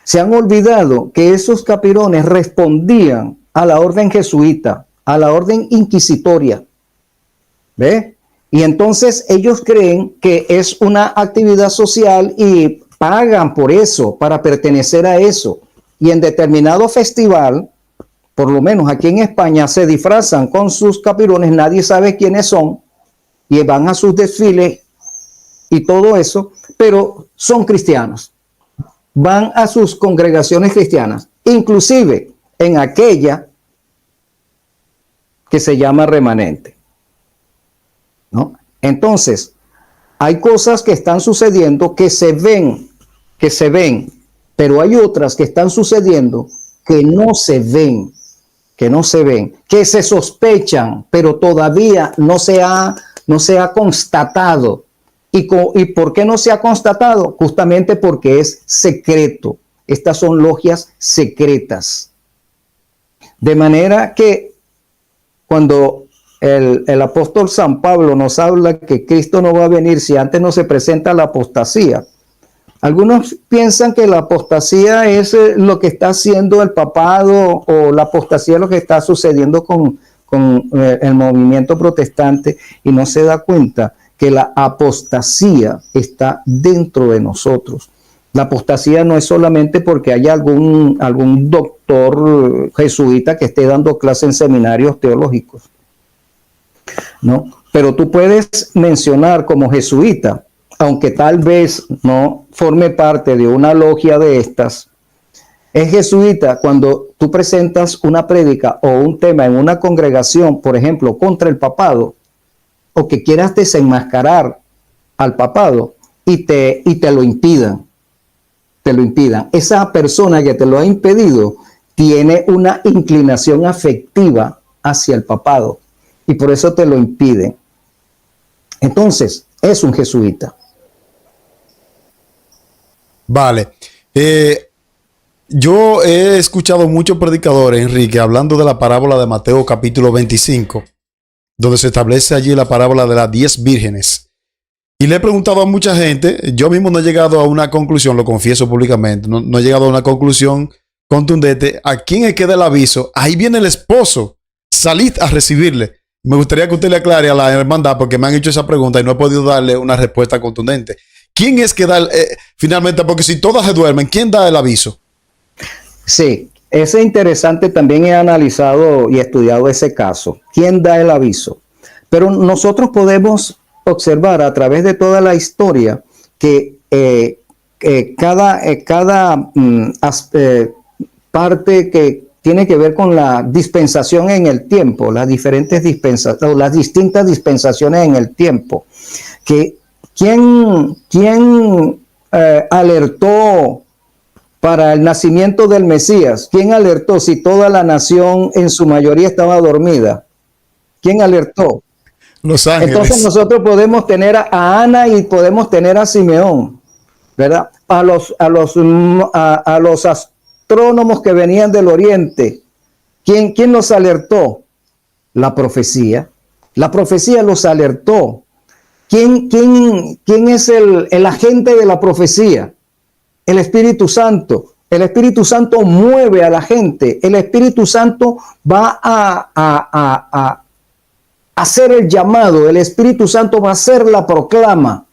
Se han olvidado que esos capirones respondían a la orden jesuita, a la orden inquisitoria. ¿Ve? Y entonces ellos creen que es una actividad social y pagan por eso, para pertenecer a eso. Y en determinado festival, por lo menos aquí en España, se disfrazan con sus capirones, nadie sabe quiénes son, y van a sus desfiles y todo eso, pero son cristianos. Van a sus congregaciones cristianas, inclusive en aquella que se llama remanente, ¿no? Entonces, hay cosas que están sucediendo que se ven, pero hay otras que están sucediendo que no se ven, que se sospechan, pero todavía no se ha constatado. ¿Y por qué no se ha constatado? Justamente porque es secreto. Estas son logias secretas. De manera que cuando el apóstol San Pablo nos habla que Cristo no va a venir si antes no se presenta la apostasía, algunos piensan que la apostasía es lo que está haciendo el papado, o la apostasía es lo que está sucediendo con el movimiento protestante, y no se da cuenta que la apostasía está dentro de nosotros. La apostasía no es solamente porque haya algún doctor jesuita que esté dando clases en seminarios teológicos, ¿no? Pero tú puedes mencionar como jesuita, aunque tal vez no forme parte de una logia de estas, es jesuita cuando tú presentas una prédica o un tema en una congregación, por ejemplo, contra el papado, o que quieras desenmascarar al papado y te lo impidan. Esa persona que te lo ha impedido tiene una inclinación afectiva hacia el papado y por eso te lo impide. Entonces, es un jesuita. Vale. Yo he escuchado muchos predicadores, Enrique, hablando de la parábola de Mateo capítulo 25, donde se establece allí la parábola de las 10 vírgenes. Y le he preguntado a mucha gente, yo mismo no he llegado a una conclusión, lo confieso públicamente, no he llegado a una conclusión contundente. ¿A quién es que da el aviso? Ahí viene el esposo, salid a recibirle. Me gustaría que usted le aclare a la hermandad, porque me han hecho esa pregunta y no he podido darle una respuesta contundente. ¿Quién es que da finalmente? Porque si todas se duermen, ¿quién da el aviso? Sí, es interesante. También he analizado y estudiado ese caso. ¿Quién da el aviso? Pero nosotros podemos observar a través de toda la historia que cada parte que tiene que ver con la dispensación en el tiempo, las distintas dispensaciones en el tiempo, que ¿quién alertó para el nacimiento del Mesías? ¿Quién alertó si toda la nación en su mayoría estaba dormida? ¿Quién alertó? Los ángeles. Entonces nosotros podemos tener a Ana y podemos tener a Simeón, ¿verdad? A los astrónomos que venían del oriente. ¿Quién los alertó? La profecía. La profecía los alertó. ¿Quién es el agente de la profecía? El Espíritu Santo. El Espíritu Santo mueve a la gente. El Espíritu Santo va a hacer el llamado. El Espíritu Santo va a hacer la proclama.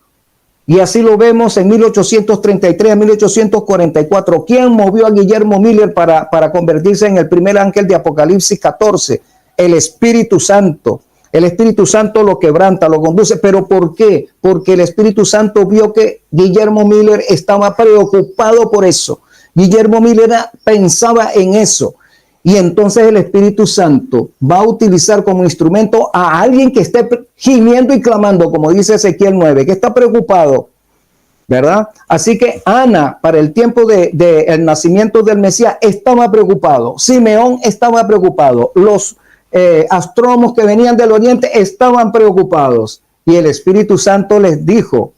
Y así lo vemos en 1833 a 1844. ¿Quién movió a Guillermo Miller para convertirse en el primer ángel de Apocalipsis 14? El Espíritu Santo. El Espíritu Santo lo quebranta, lo conduce. ¿Pero por qué? Porque el Espíritu Santo vio que Guillermo Miller estaba preocupado por eso. Guillermo Miller pensaba en eso. Y entonces el Espíritu Santo va a utilizar como instrumento a alguien que esté gimiendo y clamando, como dice Ezequiel 9, que está preocupado, ¿verdad? Así que Ana, para el tiempo del nacimiento del Mesías, estaba preocupado. Simeón estaba preocupado. Los astrónomos que venían del oriente estaban preocupados. Y el Espíritu Santo les dijo,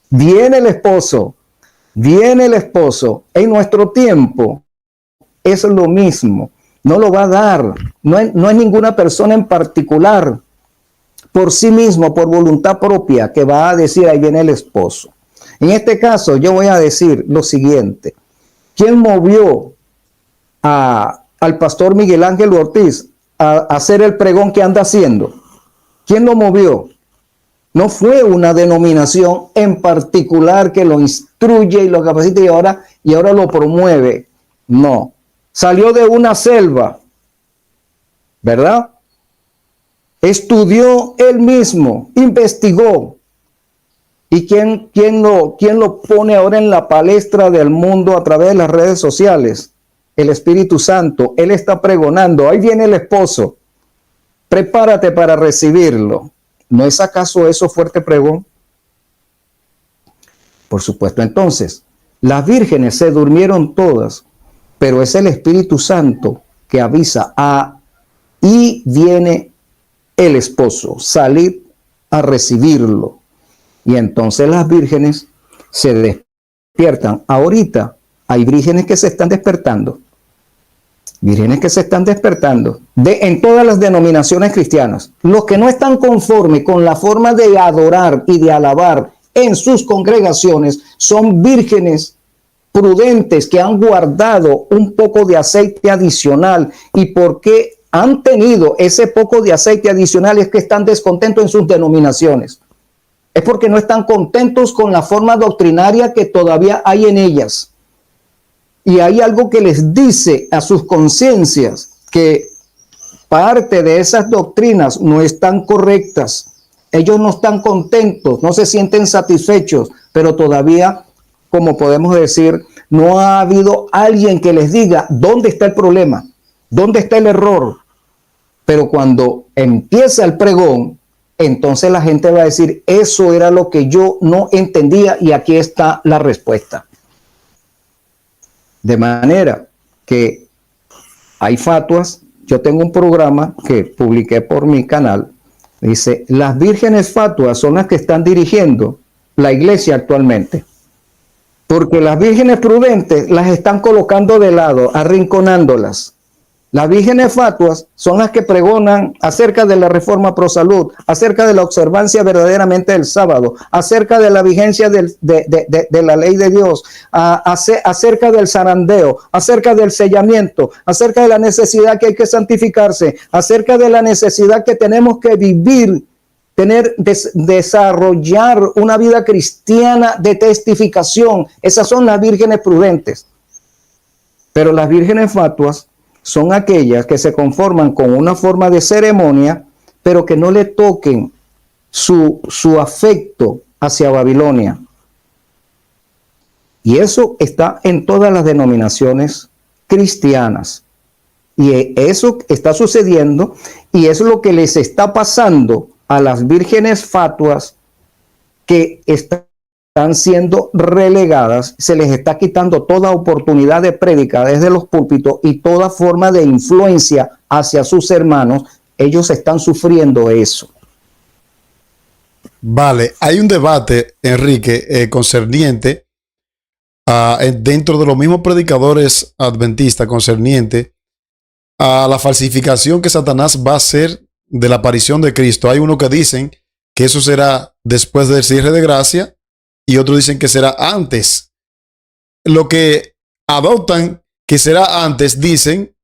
viene el esposo. En nuestro tiempo es lo mismo, no lo va a dar, no es ninguna persona en particular, por sí mismo, por voluntad propia, que va a decir, ahí viene el esposo. En este caso, yo voy a decir lo siguiente, ¿Quién movió al pastor Miguel Ángel Ortiz a hacer el pregón que anda haciendo? ¿Quién lo movió? No fue una denominación en particular que lo instruye y lo capacita y ahora lo promueve. No. Salió de una selva, ¿verdad? Estudió él mismo, investigó. ¿Y quién lo pone ahora en la palestra del mundo a través de las redes sociales? El Espíritu Santo. Él está pregonando. Ahí viene el esposo. Prepárate para recibirlo. ¿No es acaso eso fuerte pregón? Por supuesto. Entonces, las vírgenes se durmieron todas, pero es el Espíritu Santo que avisa y viene el esposo, salid a recibirlo. Y entonces las vírgenes se despiertan. Ahorita hay vírgenes que se están despertando. Vírgenes que se están despertando en todas las denominaciones cristianas. Los que no están conformes con la forma de adorar y de alabar en sus congregaciones son vírgenes prudentes que han guardado un poco de aceite adicional. ¿Y por qué han tenido ese poco de aceite adicional? Es que están descontentos en sus denominaciones. Es porque no están contentos con la forma doctrinaria que todavía hay en ellas. Y hay algo que les dice a sus conciencias que parte de esas doctrinas no están correctas. Ellos no están contentos, no se sienten satisfechos, pero todavía, como podemos decir, no ha habido alguien que les diga dónde está el problema, dónde está el error. Pero cuando empieza el pregón, entonces la gente va a decir, eso era lo que yo no entendía y aquí está la respuesta. De manera que hay fatuas. Yo tengo un programa que publiqué por mi canal. Dice, las vírgenes fatuas son las que están dirigiendo la iglesia actualmente. Porque las vírgenes prudentes las están colocando de lado, arrinconándolas. Las vírgenes fatuas son las que pregonan acerca de la reforma pro salud, acerca de la observancia verdaderamente del sábado, acerca de la vigencia de la ley de Dios, acerca del zarandeo, acerca del sellamiento, acerca de la necesidad que hay que santificarse, acerca de la necesidad que tenemos que vivir, desarrollar una vida cristiana de testificación. Esas son las vírgenes prudentes. Pero las vírgenes fatuas son aquellas que se conforman con una forma de ceremonia, pero que no le toquen su afecto hacia Babilonia. Y eso está en todas las denominaciones cristianas. Y eso está sucediendo y es lo que les está pasando a las vírgenes fatuas que están siendo relegadas, se les está quitando toda oportunidad de prédica desde los púlpitos y toda forma de influencia hacia sus hermanos. Ellos están sufriendo eso. Vale, hay un debate, Enrique, concerniente dentro de los mismos predicadores adventistas, concerniente a la falsificación que Satanás va a hacer de la aparición de Cristo. Hay unos que dicen que eso será después del cierre de gracia y otros dicen que será antes. Lo que adoptan que será antes dicen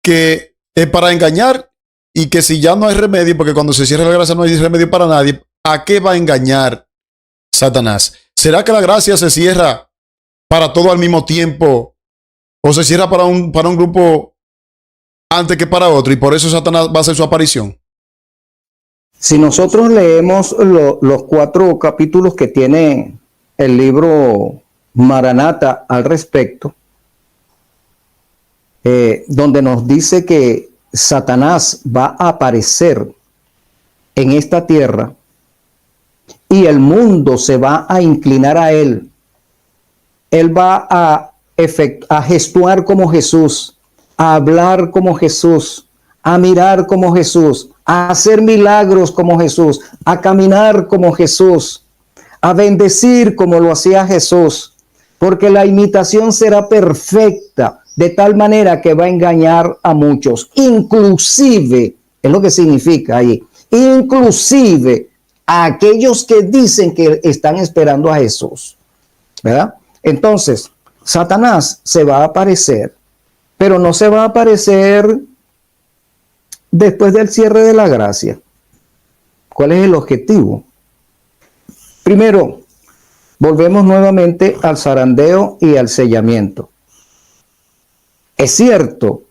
que es para engañar y que si ya no hay remedio, porque cuando se cierra la gracia no hay remedio para nadie, ¿a qué va a engañar Satanás? ¿Será que la gracia se cierra para todo al mismo tiempo o se cierra para un grupo antes que para otro y por eso Satanás va a hacer su aparición? Si nosotros leemos los 4 capítulos que tiene el libro Maranata al respecto, donde nos dice que Satanás va a aparecer en esta tierra y el mundo se va a inclinar a él. Él va a gestuar como Jesús, a hablar como Jesús, a mirar como Jesús, a hacer milagros como Jesús, a caminar como Jesús, a bendecir como lo hacía Jesús, porque la imitación será perfecta, de tal manera que va a engañar a muchos, inclusive, es lo que significa ahí, inclusive a aquellos que dicen que están esperando a Jesús, ¿verdad? Entonces, Satanás se va a aparecer, pero no se va a aparecer después del cierre de la gracia. ¿Cuál es el objetivo? Primero, volvemos nuevamente al zarandeo y al sellamiento. Es cierto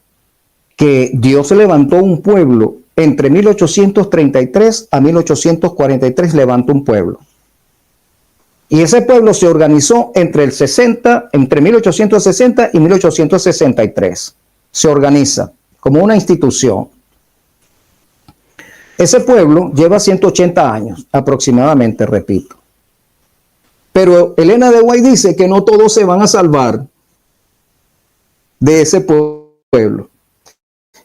que Dios levantó un pueblo entre 1833 a 1843, levantó un pueblo. Y ese pueblo se organizó entre 1860 y 1863. Se organiza como una institución. Ese pueblo lleva 180 años aproximadamente, repito. Pero Elena de White dice que no todos se van a salvar de ese pueblo.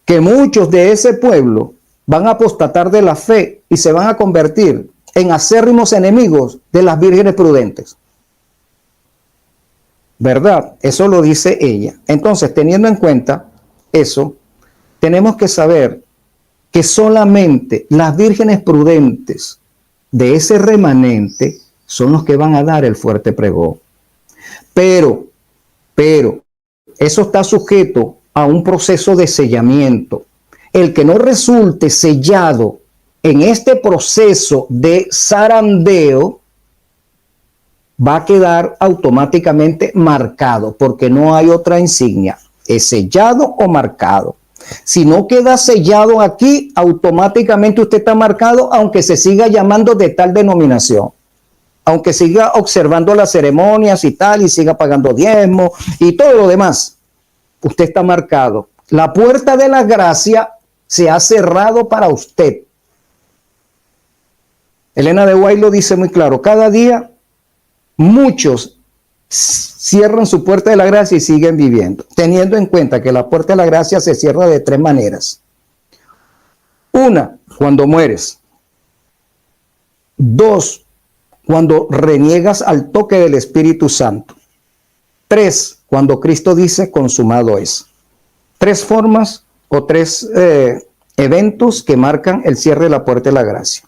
Que muchos de ese pueblo van a apostatar de la fe y se van a convertir en acérrimos enemigos de las vírgenes prudentes. ¿Verdad? Eso lo dice ella. Entonces, teniendo en cuenta eso, tenemos que saber que solamente las vírgenes prudentes de ese remanente son los que van a dar el fuerte pregón. Pero, eso está sujeto a un proceso de sellamiento. El que no resulte sellado en este proceso de zarandeo va a quedar automáticamente marcado, porque no hay otra insignia, es sellado o marcado. Si no queda sellado aquí, automáticamente usted está marcado, aunque se siga llamando de tal denominación, aunque siga observando las ceremonias y tal, y siga pagando diezmo y todo lo demás, usted está marcado. La puerta de la gracia se ha cerrado para usted. Elena de White lo dice muy claro, cada día muchos cierran su puerta de la gracia y siguen viviendo, teniendo en cuenta que la puerta de la gracia se cierra de tres maneras. Una, cuando mueres. Dos, cuando reniegas al toque del Espíritu Santo. Tres, cuando Cristo dice consumado es. Tres formas o tres eventos que marcan el cierre de la puerta de la gracia.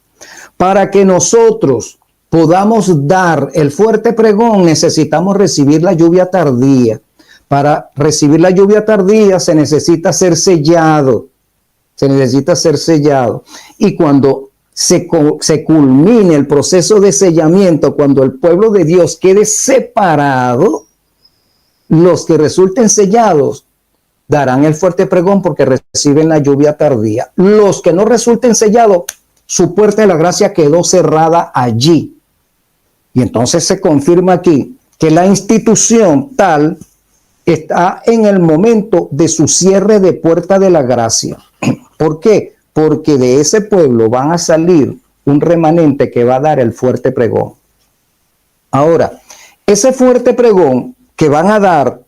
Para que nosotros podamos dar el fuerte pregón, necesitamos recibir la lluvia tardía. Para recibir la lluvia tardía se necesita ser sellado. Se necesita ser sellado. Y cuando se culmine el proceso de sellamiento, cuando el pueblo de Dios quede separado, los que resulten sellados darán el fuerte pregón porque reciben la lluvia tardía. Los que no resulten sellados, su puerta de la gracia quedó cerrada allí. Y entonces se confirma aquí que la institución tal está en el momento de su cierre de puerta de la gracia. ¿Por qué? Porque de ese pueblo van a salir un remanente que va a dar el fuerte pregón. Ahora, ese fuerte pregón que van a dar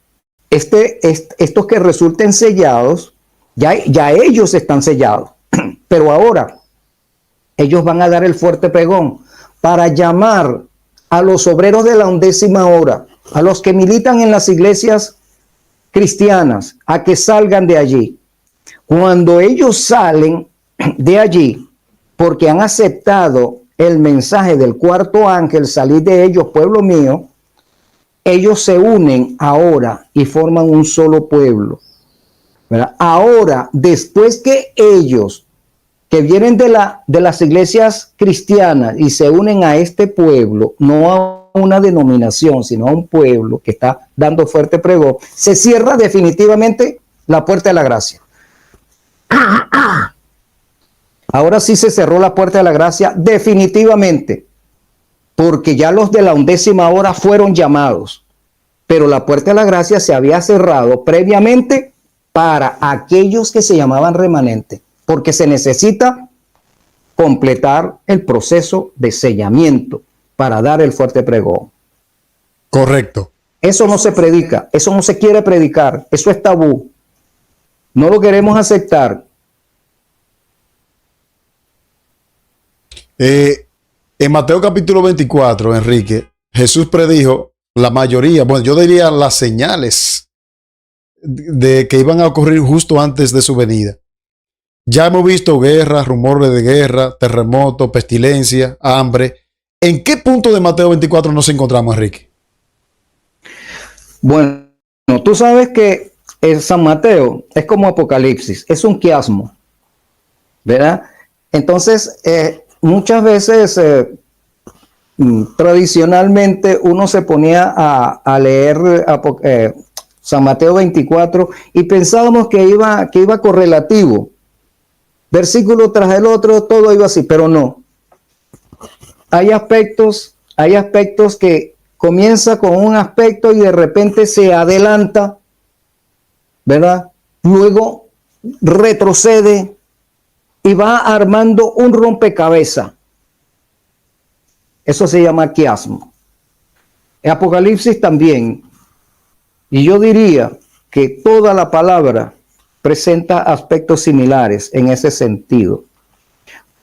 estos que resulten sellados, ya ellos están sellados, pero ahora ellos van a dar el fuerte pregón para llamar a los obreros de la 11ª hora, a los que militan en las iglesias cristianas, a que salgan de allí. Cuando ellos salen de allí, porque han aceptado el mensaje del cuarto ángel, salid de ellos, pueblo mío, ellos se unen ahora y forman un solo pueblo, ¿verdad? Ahora, después que ellos que vienen de las iglesias cristianas y se unen a este pueblo, no a una denominación, sino a un pueblo que está dando fuerte pregón, se cierra definitivamente la puerta de la gracia. Ahora sí se cerró la puerta de la gracia definitivamente, porque ya los de la 11ª hora fueron llamados, pero la puerta de la gracia se había cerrado previamente para aquellos que se llamaban remanente, porque se necesita completar el proceso de sellamiento para dar el fuerte pregón. Correcto. Eso no se predica, eso no se quiere predicar, eso es tabú. No lo queremos aceptar. En Mateo capítulo 24, Enrique, Jesús predijo la mayoría, bueno, yo diría las señales de que iban a ocurrir justo antes de su venida. Ya hemos visto guerras, rumores de guerra, terremotos, pestilencia, hambre. ¿En qué punto de Mateo 24 nos encontramos, Enrique? Bueno, No, tú sabes que el San Mateo es como Apocalipsis, es un quiasmo, ¿verdad? Entonces, muchas veces, tradicionalmente, uno se ponía a leer San Mateo 24 y pensábamos que iba correlativo, versículo tras el otro, todo iba así, pero no. Hay aspectos que comienza con un aspecto y de repente se adelanta, ¿verdad? Luego retrocede y va armando un rompecabezas. Eso se llama quiasmo. En Apocalipsis también. Y yo diría que toda la palabra presenta aspectos similares en ese sentido.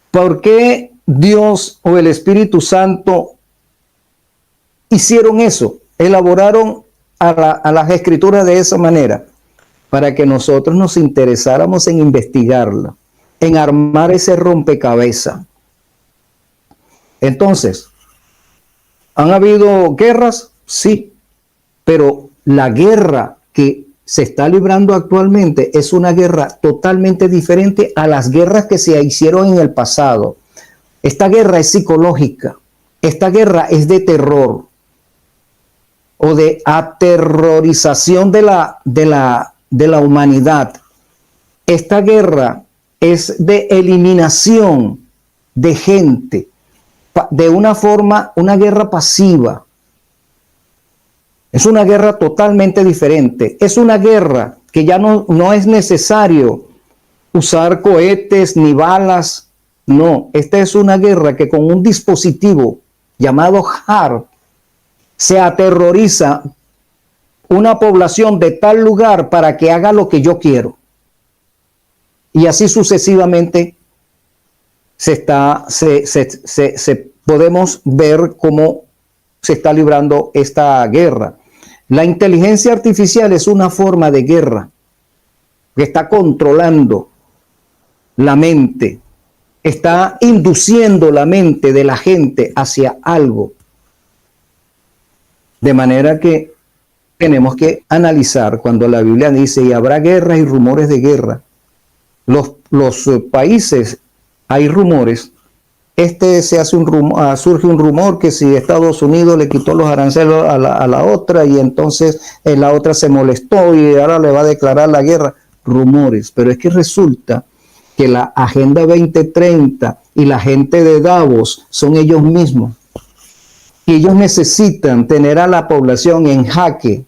¿Por qué Dios o el Espíritu Santo hicieron eso? Elaboraron a las escrituras de esa manera para que nosotros nos interesáramos en investigarla, en armar ese rompecabezas. Entonces, ¿han habido guerras? Sí, pero la guerra que se está librando actualmente es una guerra totalmente diferente a las guerras que se hicieron en el pasado. Esta guerra es psicológica, esta guerra es de terror o de aterrorización de la humanidad. Esta guerra es de eliminación de gente, de una forma, una guerra pasiva. Es una guerra totalmente diferente. Es una guerra que ya no es necesario usar cohetes ni balas. No, esta es una guerra que con un dispositivo llamado HAARP se aterroriza una población de tal lugar para que haga lo que yo quiero. Y así sucesivamente podemos ver cómo se está librando esta guerra. La inteligencia artificial es una forma de guerra que está controlando la mente, está induciendo la mente de la gente hacia algo. De manera que tenemos que analizar cuando la Biblia dice, y habrá guerras y rumores de guerra. Los países, hay rumores. Surge un rumor que si Estados Unidos le quitó los aranceles a la otra y entonces la otra se molestó y ahora le va a declarar la guerra. Rumores, pero es que resulta que la Agenda 2030 y la gente de Davos son ellos mismos. Y ellos necesitan tener a la población en jaque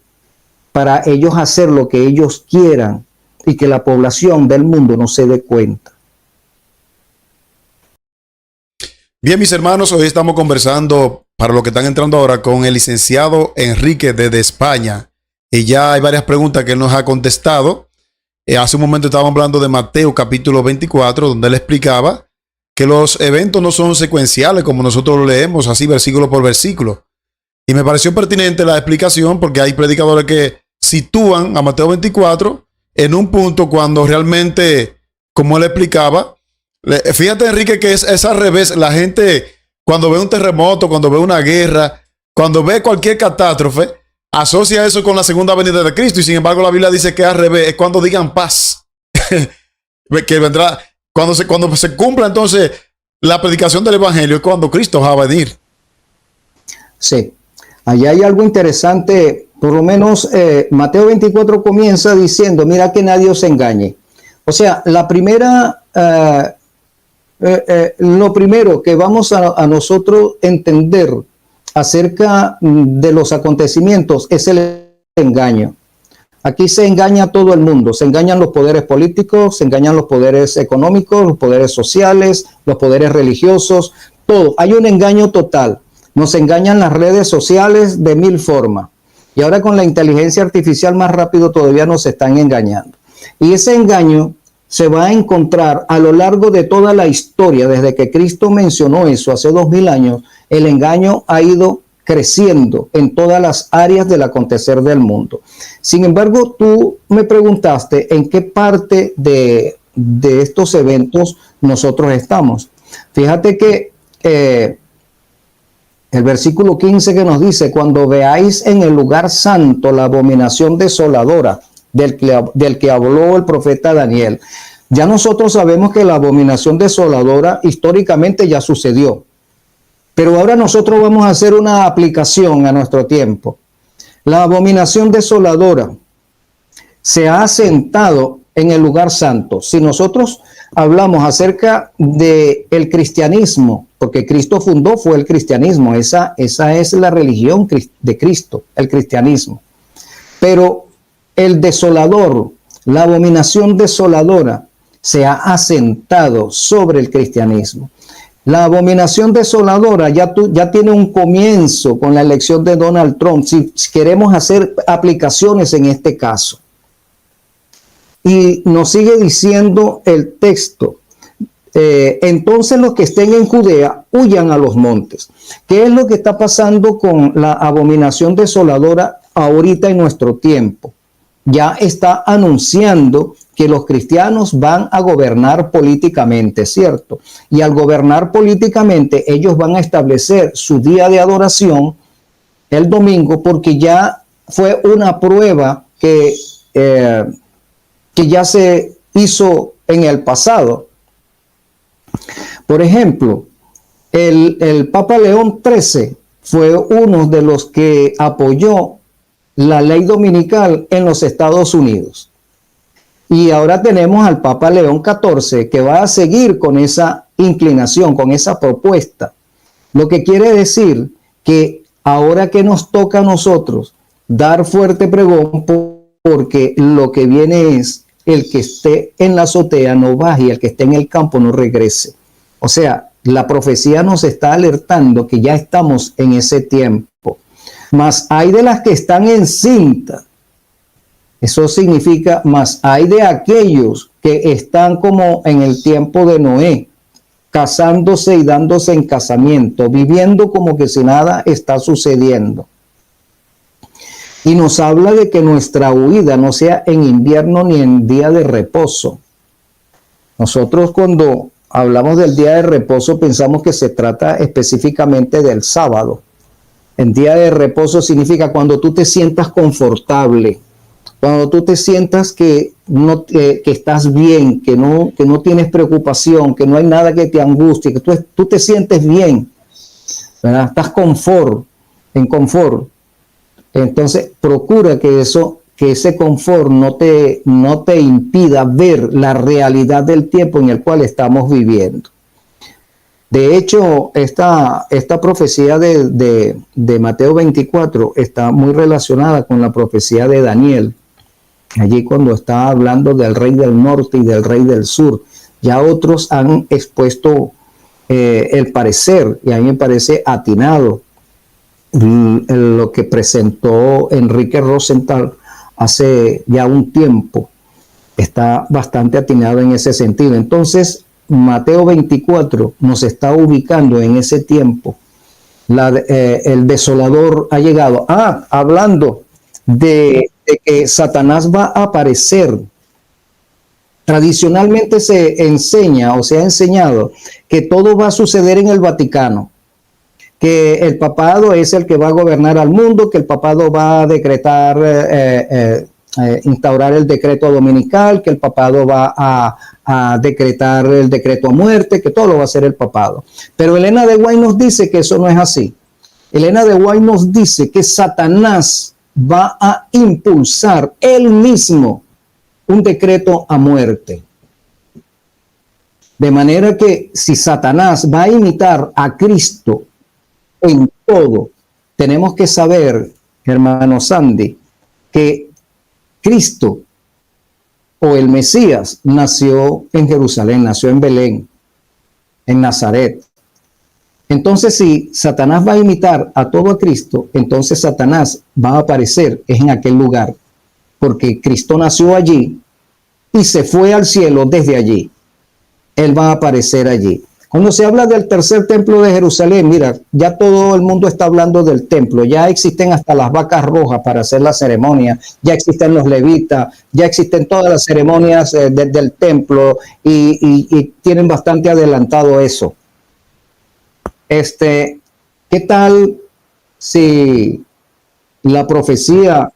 para ellos hacer lo que ellos quieran y que la población del mundo no se dé cuenta. Bien, mis hermanos, hoy estamos conversando, para los que están entrando ahora, con el licenciado Enrique desde España. Y ya hay varias preguntas que él nos ha contestado. Hace un momento estábamos hablando de Mateo capítulo 24, donde él explicaba que los eventos no son secuenciales como nosotros lo leemos, así versículo por versículo. Y me pareció pertinente la explicación porque hay predicadores que sitúan a Mateo 24 en un punto cuando realmente, como él explicaba, fíjate, Enrique, que es al revés. La gente, cuando ve un terremoto, cuando ve una guerra, cuando ve cualquier catástrofe, asocia eso con la segunda venida de Cristo. Y sin embargo, la Biblia dice que es al revés. Es cuando digan paz. Que vendrá, cuando se cumpla entonces la predicación del Evangelio, es cuando Cristo va a venir. Sí, allá hay algo interesante. Por lo menos Mateo 24 comienza diciendo, mira que nadie os engañe. O sea, la primera... lo primero que vamos a nosotros entender acerca de los acontecimientos es el engaño. Aquí se engaña a todo el mundo, se engañan los poderes políticos, se engañan los poderes económicos, los poderes sociales, los poderes religiosos, todo. Hay un engaño total. Nos engañan las redes sociales de mil formas. Y ahora con la inteligencia artificial más rápido todavía nos están engañando. Y ese engaño se va a encontrar a lo largo de toda la historia. Desde que Cristo mencionó eso hace 2000 años, el engaño ha ido creciendo en todas las áreas del acontecer del mundo. Sin embargo, tú me preguntaste en qué parte de estos eventos nosotros estamos. Fíjate que El versículo 15 que nos dice: cuando veáis en el lugar santo la abominación desoladora del que habló el profeta Daniel. Ya nosotros sabemos que la abominación desoladora históricamente ya sucedió. Pero ahora nosotros vamos a hacer una aplicación a nuestro tiempo. La abominación desoladora se ha asentado en el lugar santo. Si nosotros hablamos acerca del cristianismo, porque Cristo fundó fue el cristianismo, esa es la religión de Cristo, el cristianismo. Pero el desolador, la abominación desoladora, se ha asentado sobre el cristianismo. La abominación desoladora ya tiene un comienzo con la elección de Donald Trump, si queremos hacer aplicaciones en este caso. Y nos sigue diciendo el texto: entonces los que estén en Judea huyan a los montes. ¿Qué es lo que está pasando con la abominación desoladora ahorita en nuestro tiempo? Ya está anunciando que los cristianos van a gobernar políticamente, ¿cierto? Y al gobernar políticamente, ellos van a establecer su día de adoración el domingo, porque ya fue una prueba que ya se hizo en el pasado. Por ejemplo, el Papa León XIII fue uno de los que apoyó la ley dominical en los Estados Unidos. Y ahora tenemos al Papa León XIV que va a seguir con esa inclinación, con esa propuesta. Lo que quiere decir que ahora que nos toca a nosotros dar fuerte pregón, porque lo que viene es: el que esté en la azotea no baje y el que esté en el campo no regrese. O sea, la profecía nos está alertando que ya estamos en ese tiempo. Mas hay de las que están encintas. Eso significa: más hay de aquellos que están como en el tiempo de Noé, casándose y dándose en casamiento, viviendo como que si nada está sucediendo. Y nos habla de que nuestra huida no sea en invierno ni en día de reposo. Nosotros cuando hablamos del día de reposo pensamos que se trata específicamente del sábado. El día de reposo significa cuando tú te sientas confortable, cuando tú te sientas que estás bien, que no tienes preocupación, que no hay nada que te angustie, que tú te sientes bien, ¿verdad? Estás en confort. Entonces procura que ese confort no te impida ver la realidad del tiempo en el cual estamos viviendo. De hecho, esta profecía de Mateo 24 está muy relacionada con la profecía de Daniel. Allí cuando está hablando del rey del norte y del rey del sur, ya otros han expuesto el parecer, y a mí me parece atinado lo que presentó Enrique Rosenthal hace ya un tiempo. Está bastante atinado en ese sentido. Entonces, Mateo 24 nos está ubicando en ese tiempo. El desolador ha llegado. Hablando de que Satanás va a aparecer. Tradicionalmente se enseña o se ha enseñado que todo va a suceder en el Vaticano, que el papado es el que va a gobernar al mundo, que el papado va a decretar, instaurar el decreto dominical, que el papado va a decretar el decreto a muerte, que todo lo va a hacer el papado. Pero Elena de White nos dice que eso no es así. Elena de White nos dice que Satanás va a impulsar él mismo un decreto a muerte. De manera que si Satanás va a imitar a Cristo en todo, tenemos que saber, hermano Sandy, que Cristo o el Mesías nació en Jerusalén, nació en Belén, en Nazaret. Entonces, si Satanás va a imitar a todo a Cristo, entonces Satanás va a aparecer en aquel lugar, porque Cristo nació allí y se fue al cielo desde allí. Él va a aparecer allí. Cuando se habla del tercer templo de Jerusalén, mira, ya todo el mundo está hablando del templo. Ya existen hasta las vacas rojas para hacer la ceremonia. Ya existen los levitas. Ya existen todas las ceremonias del templo y tienen bastante adelantado eso. ¿Qué ¿Qué tal si la profecía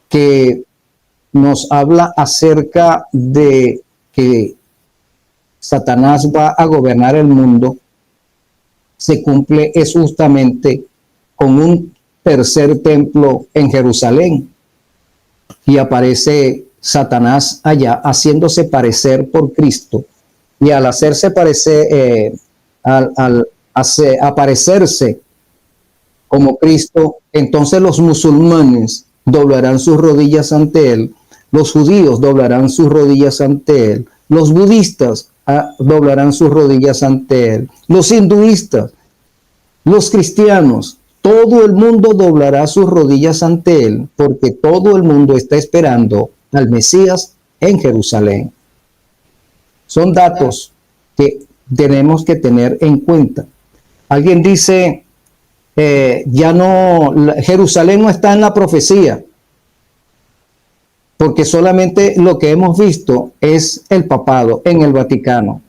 que nos habla acerca de que Satanás va a gobernar el mundo se cumple es justamente con un tercer templo en Jerusalén? Y aparece Satanás allá haciéndose parecer por Cristo, y al hacerse parecer, aparecerse como Cristo, entonces los musulmanes doblarán sus rodillas ante él, los judíos doblarán sus rodillas ante él, los budistas doblarán sus rodillas ante él, los hinduistas, los cristianos, todo el mundo doblará sus rodillas ante él, porque todo el mundo está esperando al Mesías en Jerusalén. Son datos que tenemos que tener en cuenta. Alguien dice, Jerusalén no está en la profecía, porque solamente lo que hemos visto es el papado en el Vaticano,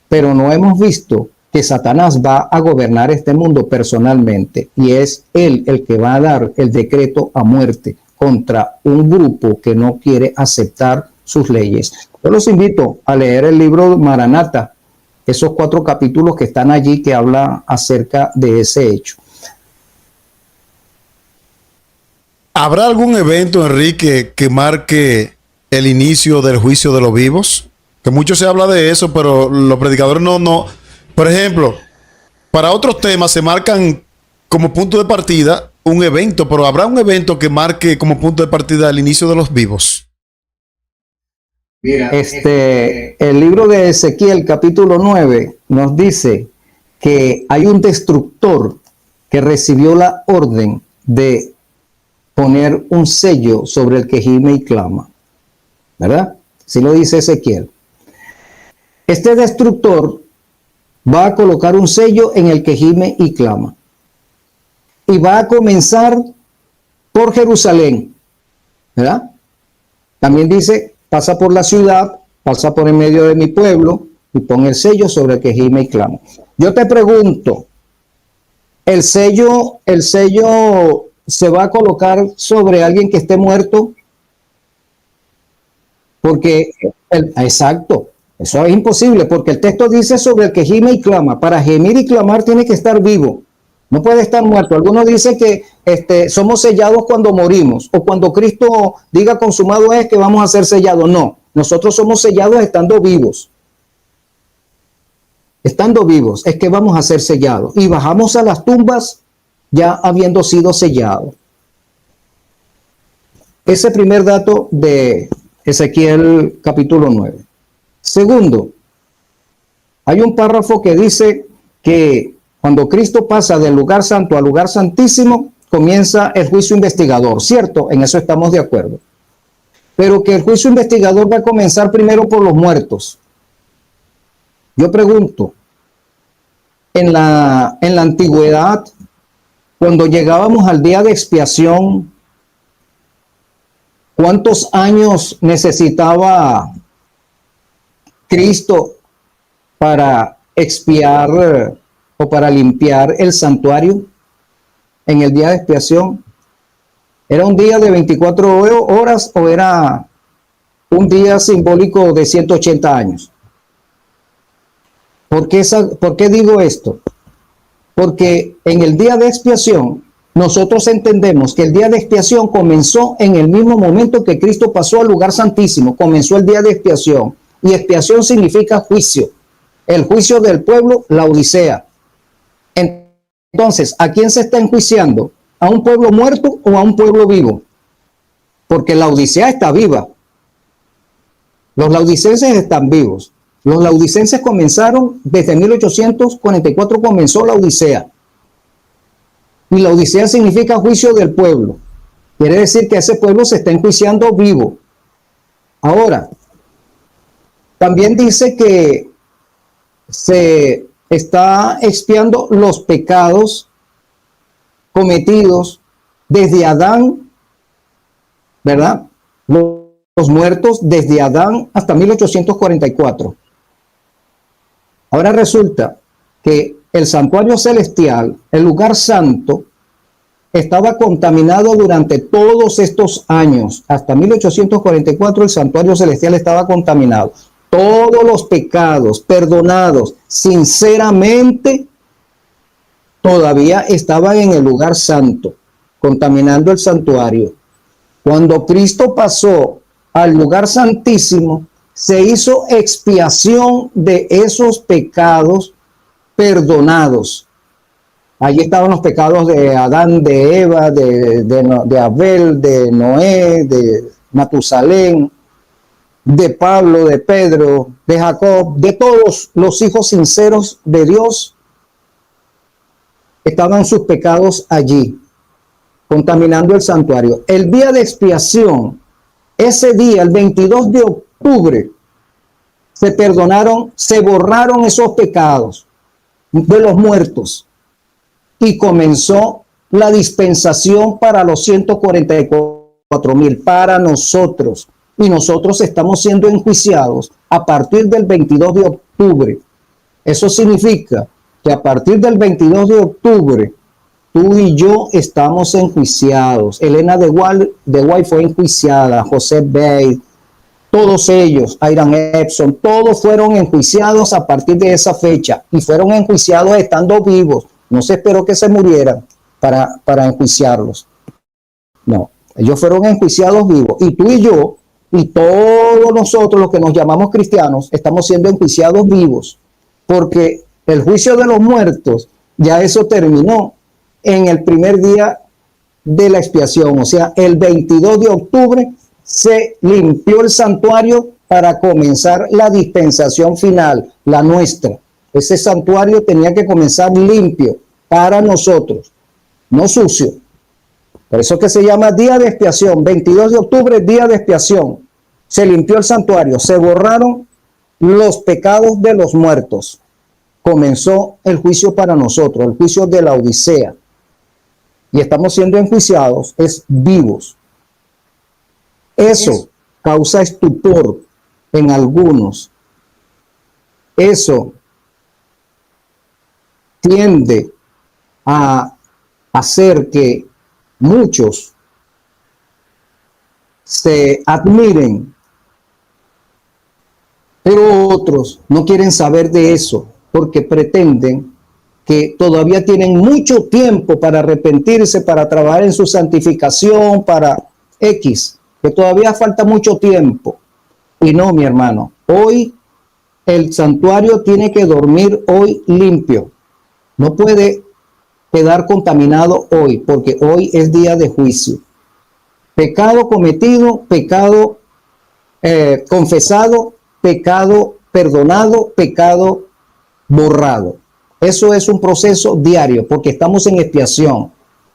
pero no hemos visto que Satanás va a gobernar este mundo personalmente, y es él el que va a dar el decreto a muerte contra un grupo que no quiere aceptar sus leyes. Yo los invito a leer el libro Maranata, esos 4 capítulos que están allí que habla acerca de ese hecho. ¿Habrá algún evento, Enrique, que marque el inicio del juicio de los vivos? Que mucho se habla de eso, pero los predicadores no. Por ejemplo, para otros temas se marcan como punto de partida un evento, pero ¿habrá un evento que marque como punto de partida el inicio de los vivos? Mira, el libro de Ezequiel, capítulo 9, nos dice que hay un destructor que recibió la orden de poner un sello sobre el que gime y clama, ¿verdad? Así lo dice Ezequiel. Este destructor va a colocar un sello en el que gime y clama, y va a comenzar por Jerusalén, ¿verdad? También dice, pasa por la ciudad, pasa por en medio de mi pueblo y pone el sello sobre el que gime y clama. Yo te pregunto, ¿el sello se va a colocar sobre alguien que esté muerto? Porque, exacto, eso es imposible, porque el texto dice sobre el que gime y clama. Para gemir y clamar tiene que estar vivo, no puede estar muerto. Algunos dicen que somos sellados cuando morimos, o cuando Cristo diga consumado es que vamos a ser sellados. No, nosotros somos sellados estando vivos. Estando vivos es que vamos a ser sellados, y bajamos a las tumbas ya habiendo sido sellados. Ese primer dato de Ezequiel capítulo 9. Segundo, hay un párrafo que dice que cuando Cristo pasa del lugar santo al lugar santísimo, comienza el juicio investigador, ¿cierto? En eso estamos de acuerdo. Pero que el juicio investigador va a comenzar primero por los muertos. Yo pregunto, en la antigüedad, cuando llegábamos al día de expiación, ¿cuántos años necesitaba Cristo para expiar o para limpiar el santuario en el día de expiación? ¿Era un día de 24 horas o era un día simbólico de 180 años? ¿Por qué digo esto? Porque en el día de expiación nosotros entendemos que el día de expiación comenzó en el mismo momento que Cristo pasó al lugar santísimo. Comenzó el día de expiación, y expiación significa juicio. El juicio del pueblo, la Odisea. Entonces, ¿a quién se está enjuiciando? ¿A un pueblo muerto o a un pueblo vivo? Porque la Odisea está viva. Los laodicenses están vivos. Los laodicenses comenzaron desde 1844, comenzó la Odisea. Y la Odisea significa juicio del pueblo. Quiere decir que ese pueblo se está enjuiciando vivo. Ahora, también dice que se está expiando los pecados cometidos desde Adán, ¿verdad? Los muertos desde Adán hasta 1844. Ahora resulta que el santuario celestial, el lugar santo, estaba contaminado durante todos estos años. Hasta 1844 el santuario celestial estaba contaminado. Todos los pecados perdonados sinceramente todavía estaban en el lugar santo, contaminando el santuario. Cuando Cristo pasó al lugar santísimo, se hizo expiación de esos pecados perdonados. Allí estaban los pecados de Adán, de Eva, de Abel, de Noé, de Matusalén, de Pablo, de Pedro, de Jacob, de todos los hijos sinceros de Dios. Estaban sus pecados allí, contaminando el santuario. El día de expiación, ese día, el 22 de octubre, se perdonaron, se borraron esos pecados de los muertos. Y comenzó la dispensación para los 144,000, para nosotros. Y nosotros estamos siendo enjuiciados a partir del 22 de octubre. Eso significa que a partir del 22 de octubre, tú y yo estamos enjuiciados. Elena de White fue enjuiciada, José Bey, todos ellos, Iran Epson, todos fueron enjuiciados a partir de esa fecha y fueron enjuiciados estando vivos. No se esperó que se murieran para enjuiciarlos. No, ellos fueron enjuiciados vivos. Y tú y yo, y todos nosotros los que nos llamamos cristianos, estamos siendo enjuiciados vivos. Porque el juicio de los muertos, ya eso terminó en el primer día de la expiación. O sea, el 22 de octubre se limpió el santuario para comenzar la dispensación final, la nuestra. Ese santuario tenía que comenzar limpio para nosotros, no sucio. Por eso que se llama día de expiación, 22 de octubre, día de expiación. Se limpió el santuario, se borraron los pecados de los muertos. Comenzó el juicio para nosotros, el juicio de la Odisea. Y estamos siendo enjuiciados, es vivos. Eso causa estupor en algunos. Eso tiende a hacer que muchos se admiren, pero otros no quieren saber de eso porque pretenden que todavía tienen mucho tiempo para arrepentirse, para trabajar en su santificación, para X, que todavía falta mucho tiempo. Y no, mi hermano, hoy el santuario tiene que dormir hoy limpio. No puede quedar contaminado hoy, porque hoy es día de juicio. Pecado cometido, pecado confesado, pecado perdonado, pecado borrado. Eso es un proceso diario, porque estamos en expiación.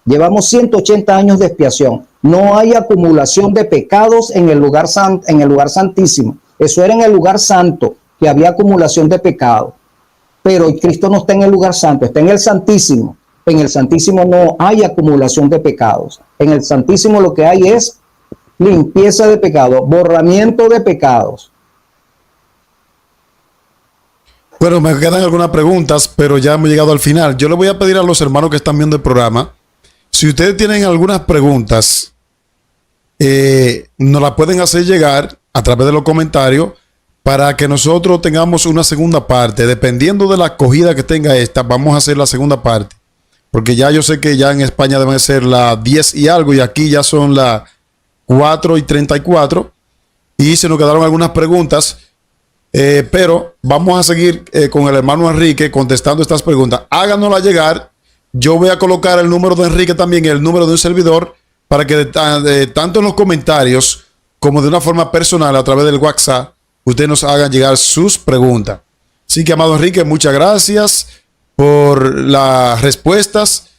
Llevamos 180 años de expiación. No hay acumulación de pecados en el lugar santísimo. Eso era en el lugar santo, que había acumulación de pecados. Pero Cristo no está en el lugar santo, está en el santísimo. En el santísimo no hay acumulación de pecados. En el santísimo lo que hay es limpieza de pecados, borramiento de pecados. Bueno, me quedan algunas preguntas, pero ya hemos llegado al final. Yo le voy a pedir a los hermanos que están viendo el programa, si ustedes tienen algunas preguntas, nos las pueden hacer llegar a través de los comentarios para que nosotros tengamos una segunda parte. Dependiendo de la acogida que tenga esta, vamos a hacer la segunda parte. Porque ya yo sé que ya en España deben ser las 10 y algo y aquí ya son las 4:34 y se nos quedaron algunas preguntas. Pero vamos a seguir con el hermano Enrique contestando estas preguntas. Háganoslas llegar. Yo voy a colocar el número de Enrique también y el número de un servidor para que tanto en los comentarios como de una forma personal a través del WhatsApp ustedes nos hagan llegar sus preguntas. Así que, amado Enrique, muchas gracias por las respuestas.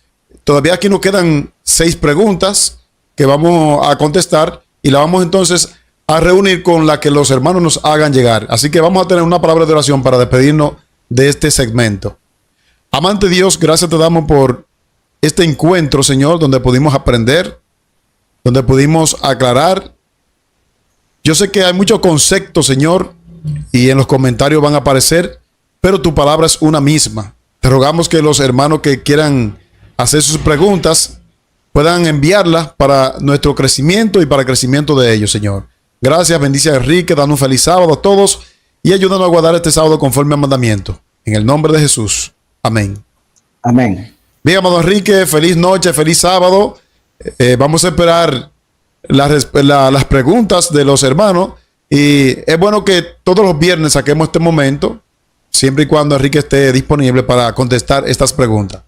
Todavía aquí nos quedan 6 preguntas que vamos a contestar y la vamos entonces a reunir con la que los hermanos nos hagan llegar. Así que vamos a tener una palabra de oración para despedirnos de este segmento. Amante Dios, gracias te damos por este encuentro, Señor, donde pudimos aprender, donde pudimos aclarar. Yo sé que hay muchos conceptos, Señor, y en los comentarios van a aparecer, pero tu palabra es una misma. Te rogamos que los hermanos que quieran hacer sus preguntas puedan enviarlas para nuestro crecimiento y para el crecimiento de ellos, Señor. Gracias, bendice a Enrique, danos un feliz sábado a todos y ayúdanos a guardar este sábado conforme al mandamiento. En el nombre de Jesús. Amén. Amén. Bien, amado Enrique, feliz noche, feliz sábado. Vamos a esperar las preguntas de los hermanos y es bueno que todos los viernes saquemos este momento, siempre y cuando Enrique esté disponible para contestar estas preguntas.